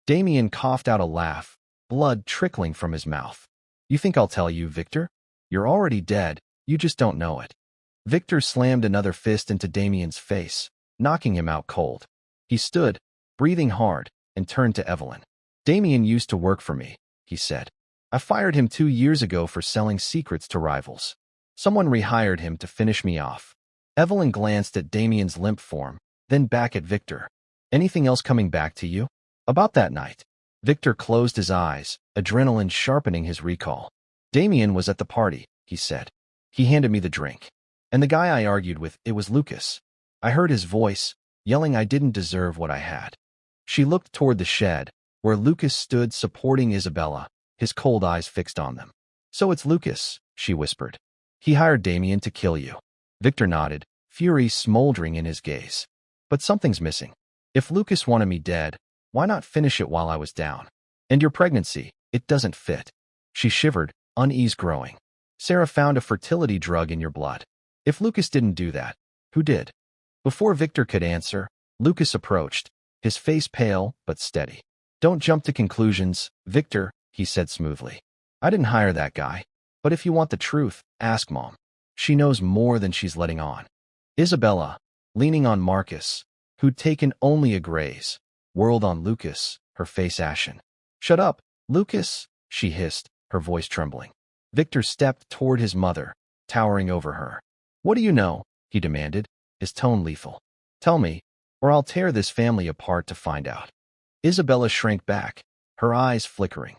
A: Damien coughed out a laugh, blood trickling from his mouth. You think I'll tell you, Victor? You're already dead, you just don't know it. Victor slammed another fist into Damien's face, knocking him out cold. He stood, breathing hard, and turned to Evelyn. Damien used to work for me, he said. I fired him 2 years ago for selling secrets to rivals. Someone rehired him to finish me off. Evelyn glanced at Damien's limp form, then back at Victor. Anything else coming back to you? About that night. Victor closed his eyes, adrenaline sharpening his recall. Damien was at the party, he said. He handed me the drink. And the guy I argued with, it was Lucas. I heard his voice, yelling I didn't deserve what I had. She looked toward the shed, where Lucas stood supporting Isabella, his cold eyes fixed on them. So it's Lucas, she whispered. He hired Damien to kill you. Victor nodded, fury smoldering in his gaze. But something's missing. If Lucas wanted me dead, why not finish it while I was down? And your pregnancy, it doesn't fit. She shivered, unease growing. Sarah found a fertility drug in your blood. If Lucas didn't do that, who did? Before Victor could answer, Lucas approached, his face pale but steady. Don't jump to conclusions, Victor, he said smoothly. I didn't hire that guy. But if you want the truth, ask Mom. She knows more than she's letting on. Isabella, leaning on Marcus, who'd taken only a graze, whirled on Lucas, her face ashen. Shut up, Lucas, she hissed, her voice trembling. Victor stepped toward his mother, towering over her. What do you know? He demanded, his tone lethal. Tell me, or I'll tear this family apart to find out. Isabella shrank back, her eyes flickering.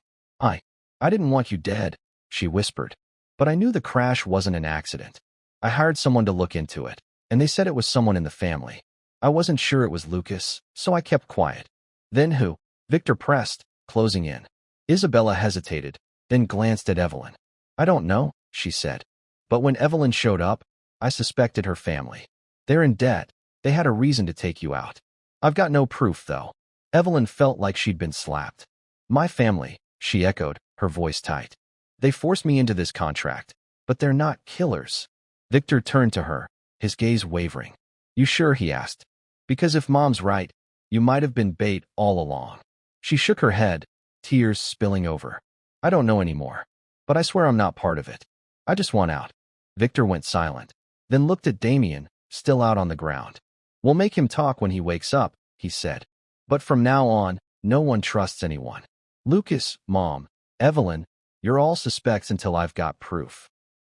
A: I didn't want you dead, she whispered. But I knew the crash wasn't an accident. I hired someone to look into it, and they said it was someone in the family. I wasn't sure it was Lucas, so I kept quiet. Then who? Victor pressed, closing in. Isabella hesitated, then glanced at Evelyn. I don't know, she said. But when Evelyn showed up, I suspected her family. They're in debt. They had a reason to take you out. I've got no proof, though. Evelyn felt like she'd been slapped. My family, she echoed, her voice tight. They forced me into this contract, but they're not killers. Victor turned to her, his gaze wavering. You sure? He asked. Because if Mom's right, you might have been bait all along. She shook her head, tears spilling over. I don't know anymore, but I swear I'm not part of it. I just want out. Victor went silent, then looked at Damien, still out on the ground. We'll make him talk when he wakes up, he said. But from now on, no one trusts anyone. Lucas, Mom, Evelyn, you're all suspects until I've got proof.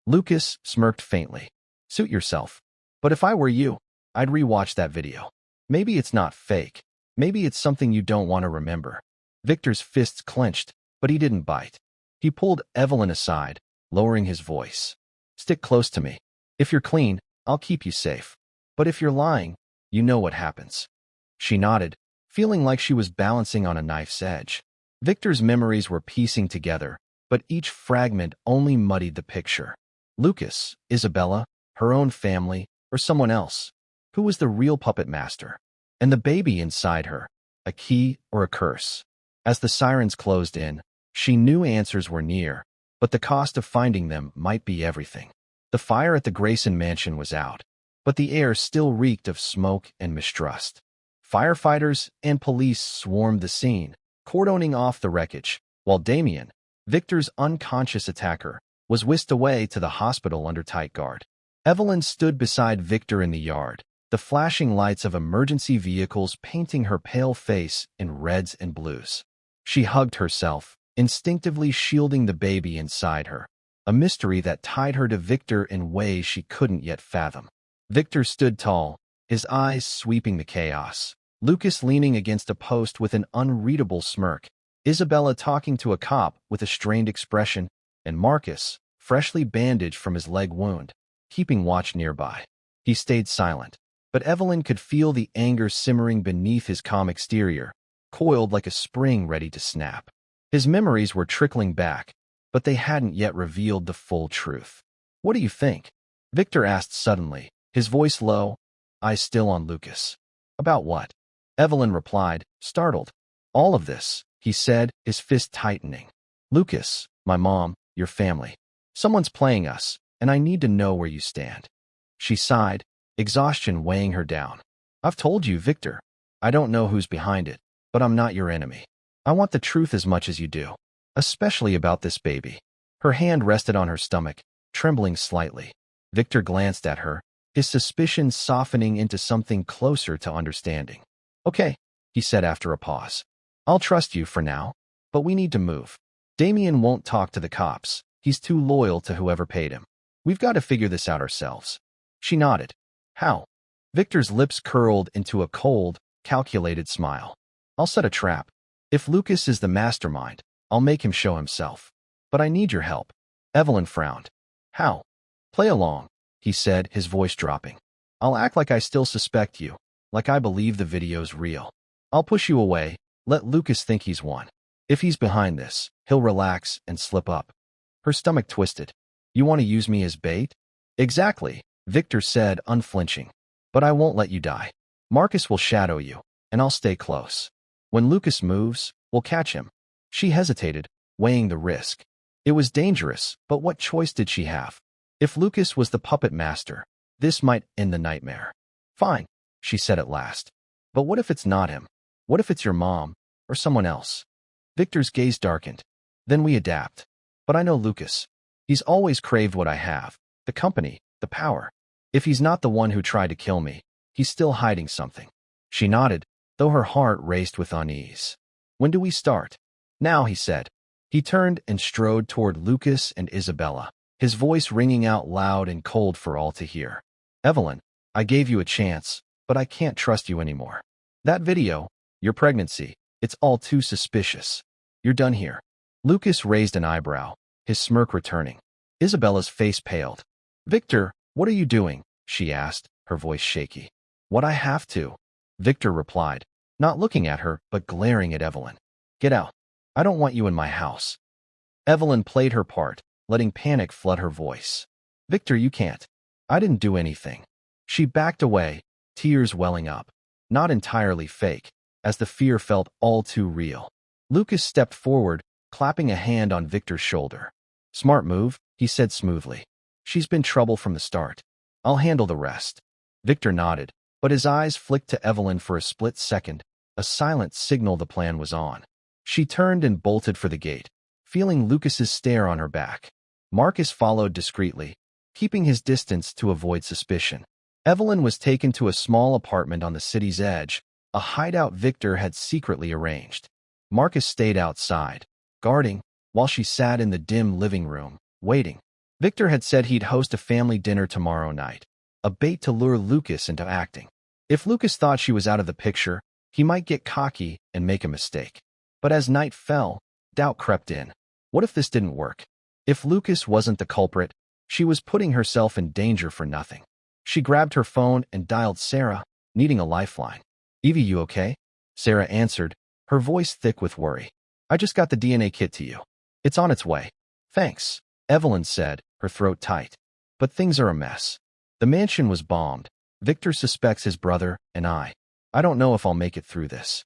A: Lucas smirked faintly. Suit yourself. But if I were you, I'd rewatch that video. Maybe it's not fake. Maybe it's something you don't want to remember. Victor's fists clenched, but he didn't bite. He pulled Evelyn aside, lowering his voice. Stick close to me. If you're clean, I'll keep you safe. But if you're lying, you know what happens. She nodded, feeling like she was balancing on a knife's edge. Victor's memories were piecing together, but each fragment only muddied the picture. Lucas, Isabella, her own family, or someone else? Who was the real puppet master? And the baby inside her, a key or a curse? As the sirens closed in, she knew answers were near, but the cost of finding them might be everything. The fire at the Grayson mansion was out, but the air still reeked of smoke and mistrust. Firefighters and police swarmed the scene, cordoning off the wreckage, while Damien, Victor's unconscious attacker, was whisked away to the hospital under tight guard. Evelyn stood beside Victor in the yard, the flashing lights of emergency vehicles painting her pale face in reds and blues. She hugged herself, instinctively shielding the baby inside her, a mystery that tied her to Victor in ways she couldn't yet fathom. Victor stood tall, his eyes sweeping the chaos. Lucas leaning against a post with an unreadable smirk, Isabella talking to a cop with a strained expression, and Marcus, freshly bandaged from his leg wound, keeping watch nearby. He stayed silent, but Evelyn could feel the anger simmering beneath his calm exterior, coiled like a spring ready to snap. His memories were trickling back, but they hadn't yet revealed the full truth. What do you think? Victor asked suddenly, his voice low, eyes still on Lucas. About what? Evelyn replied, startled. All of this, he said, his fist tightening. Lucas, my mom, your family. Someone's playing us, and I need to know where you stand. She sighed, exhaustion weighing her down. I've told you, Victor. I don't know who's behind it, but I'm not your enemy. I want the truth as much as you do, especially about this baby. Her hand rested on her stomach, trembling slightly. Victor glanced at her, his suspicions softening into something closer to understanding. Okay, he said after a pause. I'll trust you for now, but we need to move. Damien won't talk to the cops. He's too loyal to whoever paid him. We've got to figure this out ourselves. She nodded. How? Victor's lips curled into a cold, calculated smile. I'll set a trap. If Lucas is the mastermind, I'll make him show himself. But I need your help. Evelyn frowned. How? Play along, he said, his voice dropping. I'll act like I still suspect you, like I believe the video's real. I'll push you away, let Lucas think he's won. If he's behind this, he'll relax and slip up. Her stomach twisted. You want to use me as bait? Exactly, Victor said, unflinching. But I won't let you die. Marcus will shadow you, and I'll stay close. When Lucas moves, we'll catch him. She hesitated, weighing the risk. It was dangerous, but what choice did she have? If Lucas was the puppet master, this might end the nightmare. Fine, she said at last. But what if it's not him? What if it's your mom, or someone else? Victor's gaze darkened. Then we adapt. But I know Lucas. He's always craved what I have, the company, the power. If he's not the one who tried to kill me, he's still hiding something. She nodded, though her heart raced with unease. When do we start? Now, he said. He turned and strode toward Lucas and Isabella, his voice ringing out loud and cold for all to hear. Evelyn, I gave you a chance, but I can't trust you anymore. That video, your pregnancy, it's all too suspicious. You're done here. Lucas raised an eyebrow, his smirk returning. Isabella's face paled. Victor, what are you doing? She asked, her voice shaky. What I have to, Victor replied, not looking at her but glaring at Evelyn. Get out. I don't want you in my house. Evelyn played her part, letting panic flood her voice. Victor, you can't. I didn't do anything. She backed away, tears welling up. Not entirely fake, as the fear felt all too real. Lucas stepped forward, clapping a hand on Victor's shoulder. Smart move, he said smoothly. She's been trouble from the start. I'll handle the rest. Victor nodded, but his eyes flicked to Evelyn for a split second, a silent signal the plan was on. She turned and bolted for the gate, feeling Lucas's stare on her back. Marcus followed discreetly, keeping his distance to avoid suspicion. Evelyn was taken to a small apartment on the city's edge, a hideout Victor had secretly arranged. Marcus stayed outside, guarding, while she sat in the dim living room, waiting. Victor had said he'd host a family dinner tomorrow night, a bait to lure Lucas into acting. If Lucas thought she was out of the picture, he might get cocky and make a mistake. But as night fell, doubt crept in. What if this didn't work? If Lucas wasn't the culprit, she was putting herself in danger for nothing. She grabbed her phone and dialed Sarah, needing a lifeline. "Evie, you okay?" Sarah answered, her voice thick with worry. "I just got the DNA kit to you. It's on its way." "Thanks," Evelyn said, her throat tight. "But things are a mess. The mansion was bombed. Victor suspects his brother and I don't know if I'll make it through this."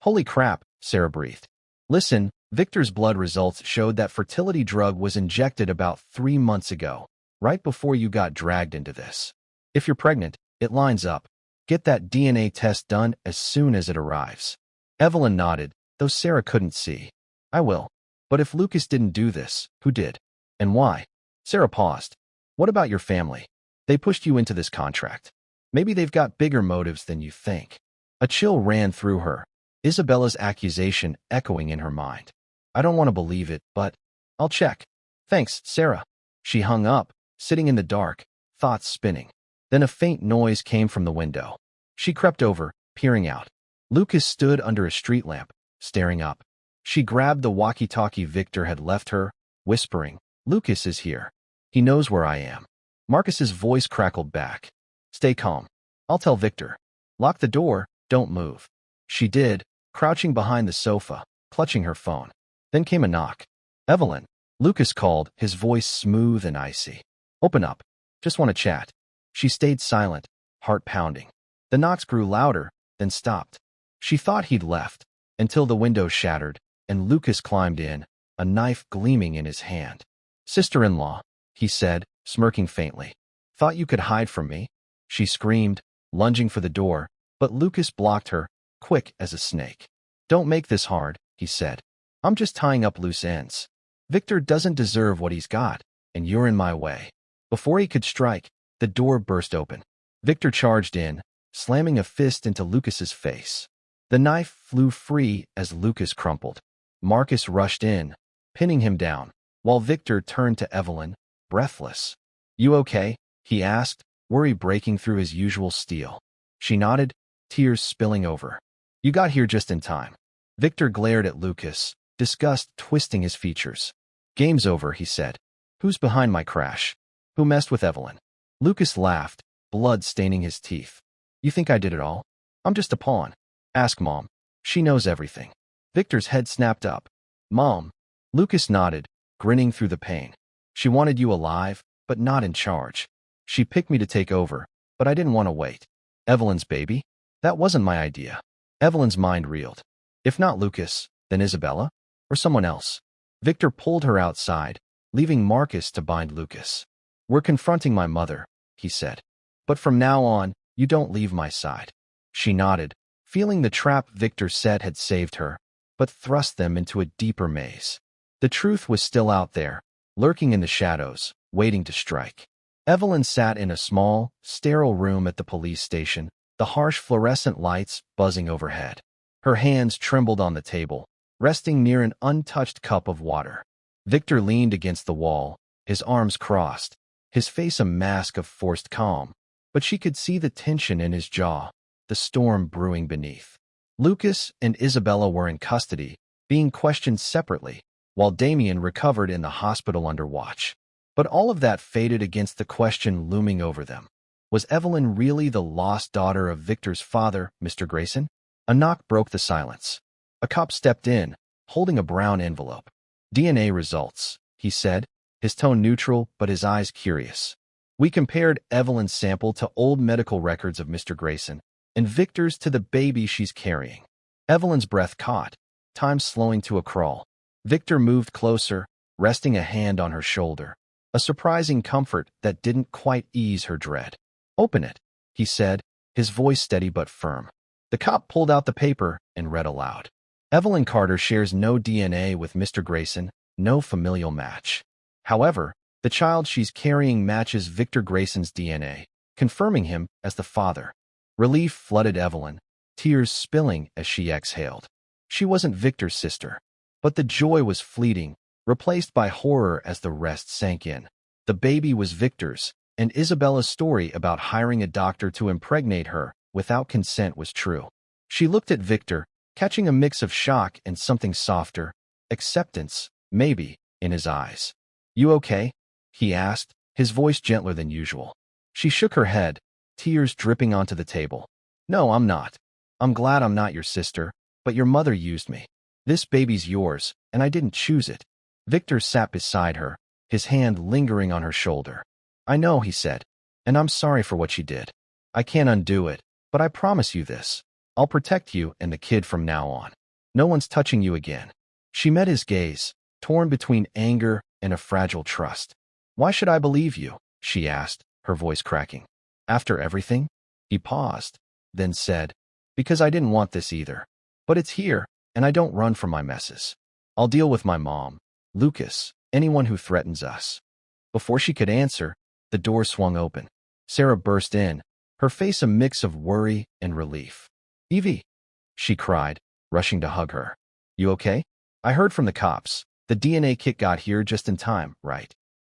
A: "Holy crap," Sarah breathed. "Listen, Victor's blood results showed that fertility drug was injected about 3 months ago, right before you got dragged into this. If you're pregnant, it lines up. Get that DNA test done as soon as it arrives." Evelyn nodded, though Sarah couldn't see. "I will. But if Lucas didn't do this, who did? And why?" Sarah paused. "What about your family? They pushed you into this contract. Maybe they've got bigger motives than you think." A chill ran through her, Isabella's accusation echoing in her mind. "I don't want to believe it, but I'll check." "Thanks, Sarah." She hung up, sitting in the dark, thoughts spinning. Then a faint noise came from the window. She crept over, peering out. Lucas stood under a street lamp, staring up. She grabbed the walkie-talkie Victor had left her, whispering, "Lucas is here. He knows where I am." Marcus's voice crackled back. "Stay calm. I'll tell Victor. Lock the door, don't move." She did, crouching behind the sofa, clutching her phone. Then came a knock. "Evelyn," Lucas called, his voice smooth and icy. "Open up. Just want to chat." She stayed silent, heart pounding. The knocks grew louder, then stopped. She thought he'd left, until the window shattered, and Lucas climbed in, a knife gleaming in his hand. "Sister-in-law," he said, smirking faintly. "Thought you could hide from me?" She screamed, lunging for the door, but Lucas blocked her, quick as a snake. "Don't make this hard," he said. "I'm just tying up loose ends. Victor doesn't deserve what he's got, and you're in my way." Before he could strike, the door burst open. Victor charged in, slamming a fist into Lucas's face. The knife flew free as Lucas crumpled. Marcus rushed in, pinning him down, while Victor turned to Evelyn, breathless. "You okay?" he asked, worry breaking through his usual steel. She nodded, tears spilling over. "You got here just in time." Victor glared at Lucas, disgust twisting his features. "Game's over," he said. "Who's behind my crash? Who messed with Evelyn?" Lucas laughed, blood staining his teeth. "You think I did it all? I'm just a pawn. Ask Mom. She knows everything." Victor's head snapped up. "Mom?" Lucas nodded, grinning through the pain. "She wanted you alive, but not in charge. She picked me to take over, but I didn't want to wait." "Evelyn's baby? That wasn't my idea." Evelyn's mind reeled. If not Lucas, then Isabella? Or someone else? Victor pulled her outside, leaving Marcus to bind Lucas. "We're confronting my mother," he said. "But from now on, you don't leave my side." She nodded, feeling the trap Victor set had saved her, but thrust them into a deeper maze. The truth was still out there, lurking in the shadows, waiting to strike. Evelyn sat in a small, sterile room at the police station, the harsh fluorescent lights buzzing overhead. Her hands trembled on the table, resting near an untouched cup of water. Victor leaned against the wall, his arms crossed, his face a mask of forced calm, but she could see the tension in his jaw, the storm brewing beneath. Lucas and Isabella were in custody, being questioned separately, while Damien recovered in the hospital under watch. But all of that faded against the question looming over them. Was Evelyn really the lost daughter of Victor's father, Mr. Grayson? A knock broke the silence. A cop stepped in, holding a brown envelope. "DNA results," he said, his tone neutral but his eyes curious. "We compared Evelyn's sample to old medical records of Mr. Grayson, and Victor's to the baby she's carrying." Evelyn's breath caught, time slowing to a crawl. Victor moved closer, resting a hand on her shoulder, a surprising comfort that didn't quite ease her dread. "Open it," he said, his voice steady but firm. The cop pulled out the paper and read aloud. "Evelyn Carter shares no DNA with Mr. Grayson, no familial match. However, the child she's carrying matches Victor Grayson's DNA, confirming him as the father." Relief flooded Evelyn, tears spilling as she exhaled. She wasn't Victor's sister, but the joy was fleeting, replaced by horror as the rest sank in. The baby was Victor's, and Isabella's story about hiring a doctor to impregnate her without consent was true. She looked at Victor, catching a mix of shock and something softer, acceptance, maybe, in his eyes. "You okay?" he asked, his voice gentler than usual. She shook her head, tears dripping onto the table. "No, I'm not. I'm glad I'm not your sister, but your mother used me. This baby's yours, and I didn't choose it." Victor sat beside her, his hand lingering on her shoulder. "I know," he said, "and I'm sorry for what she did. I can't undo it, but I promise you this. I'll protect you and the kid from now on. No one's touching you again." She met his gaze, torn between anger and a fragile trust. "Why should I believe you?" she asked, her voice cracking. "After everything?" He paused, then said, "Because I didn't want this either. But it's here, and I don't run from my messes. I'll deal with my mom, Lucas, anyone who threatens us." Before she could answer, the door swung open. Sarah burst in, her face a mix of worry and relief. "Evie!" she cried, rushing to hug her. "You okay? I heard from the cops. The DNA kit got here just in time, right?"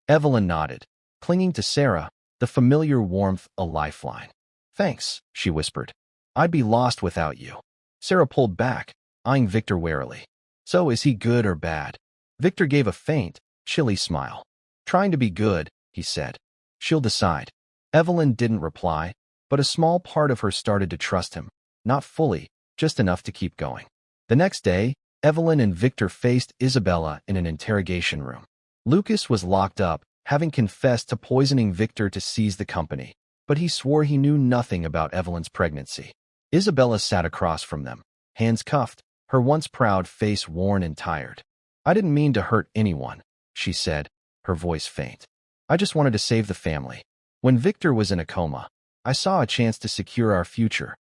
A: Evelyn nodded, clinging to Sarah, the familiar warmth a lifeline. "Thanks," she whispered. "I'd be lost without you." Sarah pulled back, eyeing Victor warily. "So is he good or bad?" Victor gave a faint, chilly smile. "Trying to be good," he said. "She'll decide." Evelyn didn't reply, but a small part of her started to trust him. Not fully, just enough to keep going. The next day, Evelyn and Victor faced Isabella in an interrogation room. Lucas was locked up, having confessed to poisoning Victor to seize the company, but he swore he knew nothing about Evelyn's pregnancy. Isabella sat across from them, hands cuffed, her once proud face worn and tired. "I didn't mean to hurt anyone," she said, her voice faint. "I just wanted to save the family. When Victor was in a coma, I saw a chance to secure our future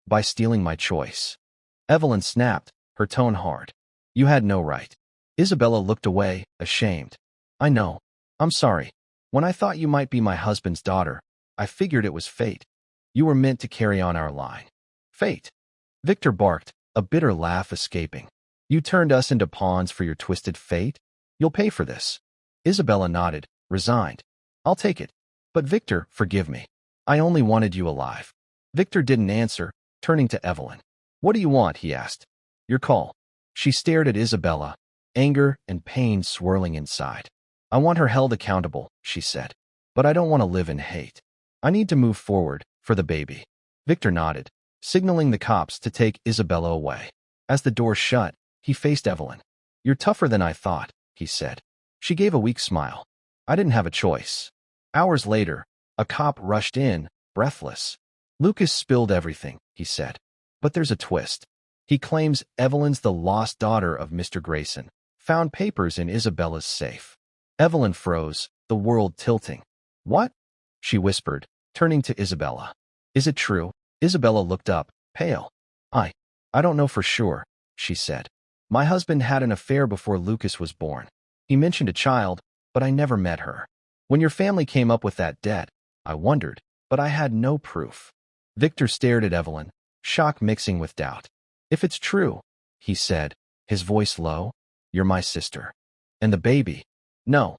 A: by stealing my choice." Evelyn snapped, her tone hard. "You had no right." Isabella looked away, ashamed. "I know. I'm sorry. When I thought you might be my husband's daughter, I figured it was fate. You were meant to carry on our line." "Fate?" Victor barked, a bitter laugh escaping. "You turned us into pawns for your twisted fate? You'll pay for this." Isabella nodded, resigned. "I'll take it. But Victor, forgive me. I only wanted you alive." Victor didn't answer, turning to Evelyn. "What do you want?" he asked. "Your call." She stared at Isabella, anger and pain swirling inside. "I want her held accountable," she said. "But I don't want to live in hate. I need to move forward, for the baby." Victor nodded, signaling the cops to take Isabella away. As the door shut, he faced Evelyn. "You're tougher than I thought," he said. She gave a weak smile. "I didn't have a choice." Hours later, a cop rushed in, breathless. "Lucas spilled everything," he said. "But there's a twist. He claims Evelyn's the lost daughter of Mr. Grayson, found papers in Isabella's safe." Evelyn froze, the world tilting. "What?" she whispered, turning to Isabella. "Is it true?" Isabella looked up, pale. I don't know for sure," she said. "My husband had an affair before Lucas was born. He mentioned a child, but I never met her. When your family came up with that debt, I wondered, but I had no proof." Victor stared at Evelyn, shock mixing with doubt. "If it's true," he said, his voice low, "you're my sister. And the baby?" "No."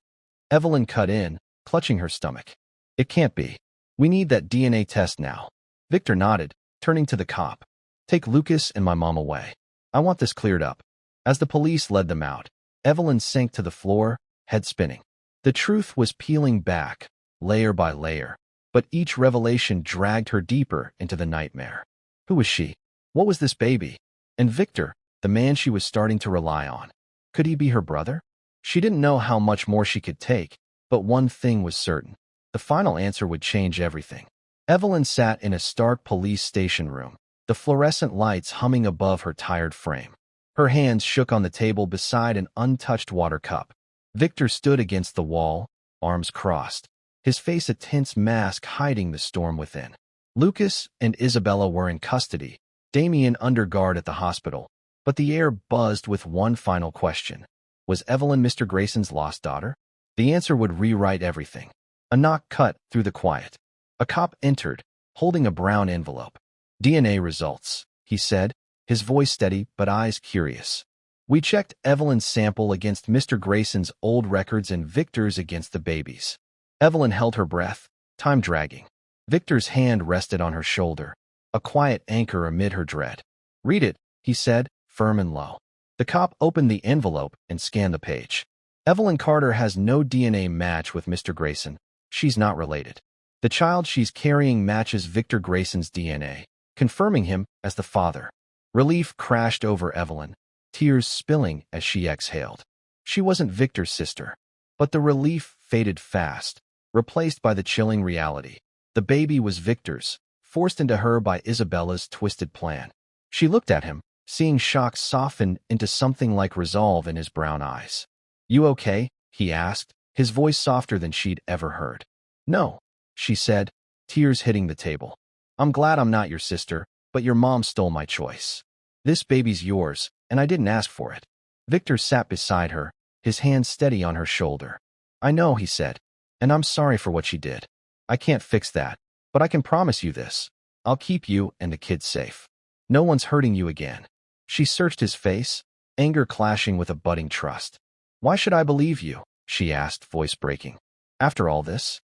A: Evelyn cut in, clutching her stomach. "It can't be. We need that DNA test now." Victor nodded, turning to the cop. "Take Lucas and my mom away. I want this cleared up." As the police led them out, Evelyn sank to the floor, head spinning. The truth was peeling back, layer by layer, but each revelation dragged her deeper into the nightmare. Who was she? What was this baby? And Victor, the man she was starting to rely on. Could he be her brother? She didn't know how much more she could take, but one thing was certain. The final answer would change everything. Evelyn sat in a stark police station room, the fluorescent lights humming above her tired frame. Her hands shook on the table beside an untouched water cup. Victor stood against the wall, arms crossed, his face a tense mask hiding the storm within. Lucas and Isabella were in custody, Damien under guard at the hospital, but the air buzzed with one final question. Was Evelyn Mr. Grayson's lost daughter? The answer would rewrite everything. A knock cut through the quiet. A cop entered, holding a brown envelope. "DNA results," he said, his voice steady but eyes curious. "We checked Evelyn's sample against Mr. Grayson's old records and Victor's against the baby's. Evelyn held her breath, time dragging. Victor's hand rested on her shoulder, a quiet anchor amid her dread. "Read it," he said, firm and low. The cop opened the envelope and scanned the page. "Evelyn Carter has no DNA match with Mr. Grayson. She's not related. The child she's carrying matches Victor Grayson's DNA, confirming him as the father." Relief crashed over Evelyn, tears spilling as she exhaled. She wasn't Victor's sister, but the relief faded fast, replaced by the chilling reality. The baby was Victor's, forced into her by Isabella's twisted plan. She looked at him, seeing shock soften into something like resolve in his brown eyes. "You okay?" he asked, his voice softer than she'd ever heard. "No," she said, tears hitting the table. "I'm glad I'm not your sister, but your mom stole my choice. This baby's yours, and I didn't ask for it." Victor sat beside her, his hand steady on her shoulder. "I know," he said, "and I'm sorry for what she did. I can't fix that, but I can promise you this. I'll keep you and the kids safe. No one's hurting you again." She searched his face, anger clashing with a budding trust. "Why should I believe you?" she asked, voice breaking. "After all this?"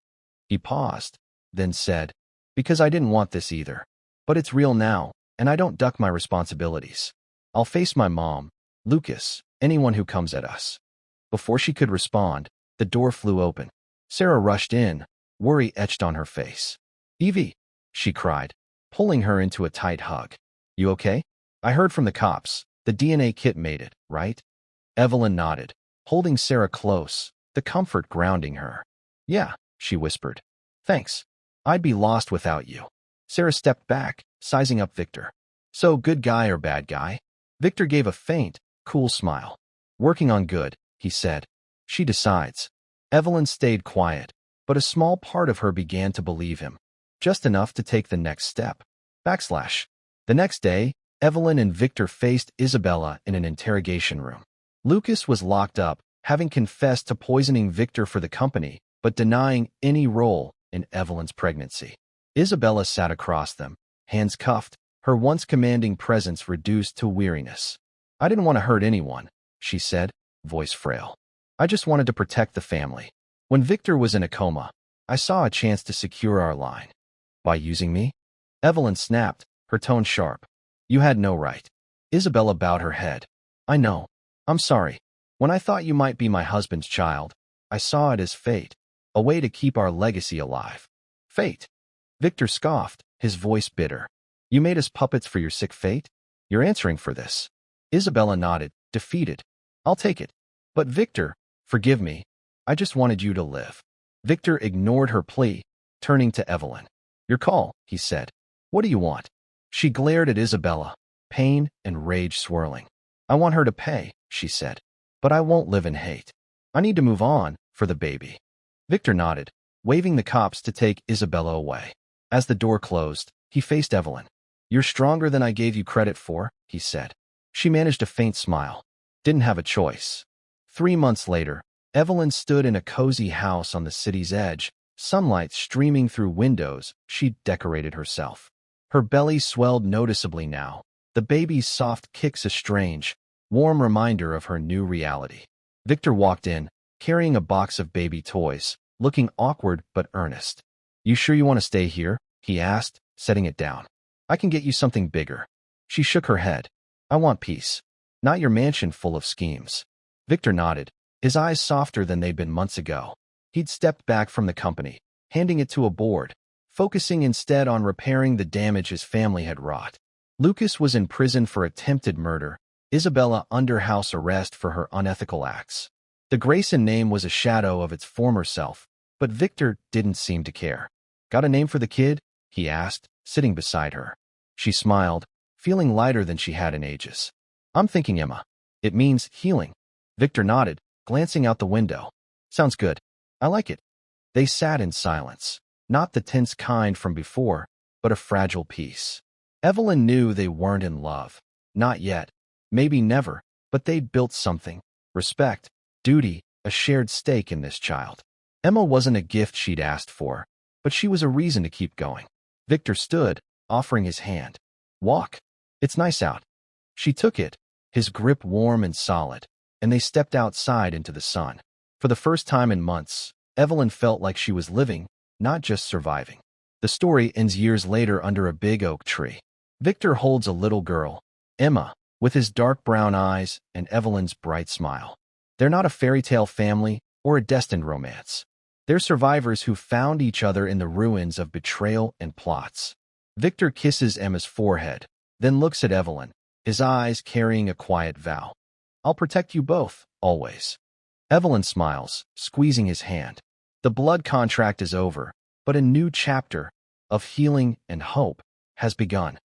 A: He paused, then said, "Because I didn't want this either. But it's real now, and I don't duck my responsibilities. I'll face my mom, Lucas, anyone who comes at us." Before she could respond, the door flew open. Sarah rushed in, worry etched on her face. "Evie," she cried, pulling her into a tight hug. "You okay? I heard from the cops. The DNA kit made it, right?" Evelyn nodded, holding Sarah close, the comfort grounding her. "Yeah," she whispered. "Thanks. I'd be lost without you." Sarah stepped back, sizing up Victor. "So, good guy or bad guy?" Victor gave a faint, cool smile. "Working on good," he said. "She decides." Evelyn stayed quiet, but a small part of her began to believe him, just enough to take the next step. The next day, Evelyn and Victor faced Isabella in an interrogation room. Lucas was locked up, having confessed to poisoning Victor for the company, but denying any role in Evelyn's pregnancy. Isabella sat across them, hands cuffed, her once commanding presence reduced to weariness. "I didn't want to hurt anyone," she said, voice frail. "I just wanted to protect the family. When Victor was in a coma, I saw a chance to secure our line." "By using me?" Evelyn snapped, her tone sharp. "You had no right." Isabella bowed her head. "I know. I'm sorry. When I thought you might be my husband's child, I saw it as fate, a way to keep our legacy alive." "Fate?" Victor scoffed, his voice bitter. "You made us puppets for your sick fate? You're answering for this." Isabella nodded, defeated. "I'll take it. But Victor, forgive me. I just wanted you to live." Victor ignored her plea, turning to Evelyn. "Your call," he said. "What do you want?" She glared at Isabella, pain and rage swirling. "I want her to pay," she said. "But I won't live in hate. I need to move on, for the baby." Victor nodded, waving the cops to take Isabella away. As the door closed, he faced Evelyn. "You're stronger than I gave you credit for," he said. She managed a faint smile. Didn't have a choice. 3 months later, Evelyn stood in a cozy house on the city's edge, sunlight streaming through windows she'd decorated herself. Her belly swelled noticeably now, the baby's soft kicks a strange, warm reminder of her new reality. Victor walked in, carrying a box of baby toys, looking awkward but earnest. "You sure you want to stay here?" he asked, setting it down. "I can get you something bigger." She shook her head. "I want peace. Not your mansion full of schemes." Victor nodded, his eyes softer than they'd been months ago. He'd stepped back from the company, handing it to a board, focusing instead on repairing the damage his family had wrought. Lucas was in prison for attempted murder, Isabella under house arrest for her unethical acts. The Grayson name was a shadow of its former self, but Victor didn't seem to care. "Got a name for the kid?" he asked, sitting beside her. She smiled, feeling lighter than she had in ages. "I'm thinking Emma. It means healing." Victor nodded, glancing out the window. "Sounds good. I like it." They sat in silence, not the tense kind from before, but a fragile peace. Evelyn knew they weren't in love. Not yet. Maybe never, but they'd built something. Respect, duty, a shared stake in this child. Emma wasn't a gift she'd asked for, but she was a reason to keep going. Victor stood, offering his hand. "Walk. It's nice out." She took it, his grip warm and solid, and they stepped outside into the sun. For the first time in months, Evelyn felt like she was living, not just surviving. The story ends years later under a big oak tree. Victor holds a little girl, Emma, with his dark brown eyes and Evelyn's bright smile. They're not a fairy tale family or a destined romance. They're survivors who found each other in the ruins of betrayal and plots. Victor kisses Emma's forehead, then looks at Evelyn, his eyes carrying a quiet vow. "I'll protect you both, always." Evelyn smiles, squeezing his hand. The blood contract is over, but a new chapter of healing and hope has begun.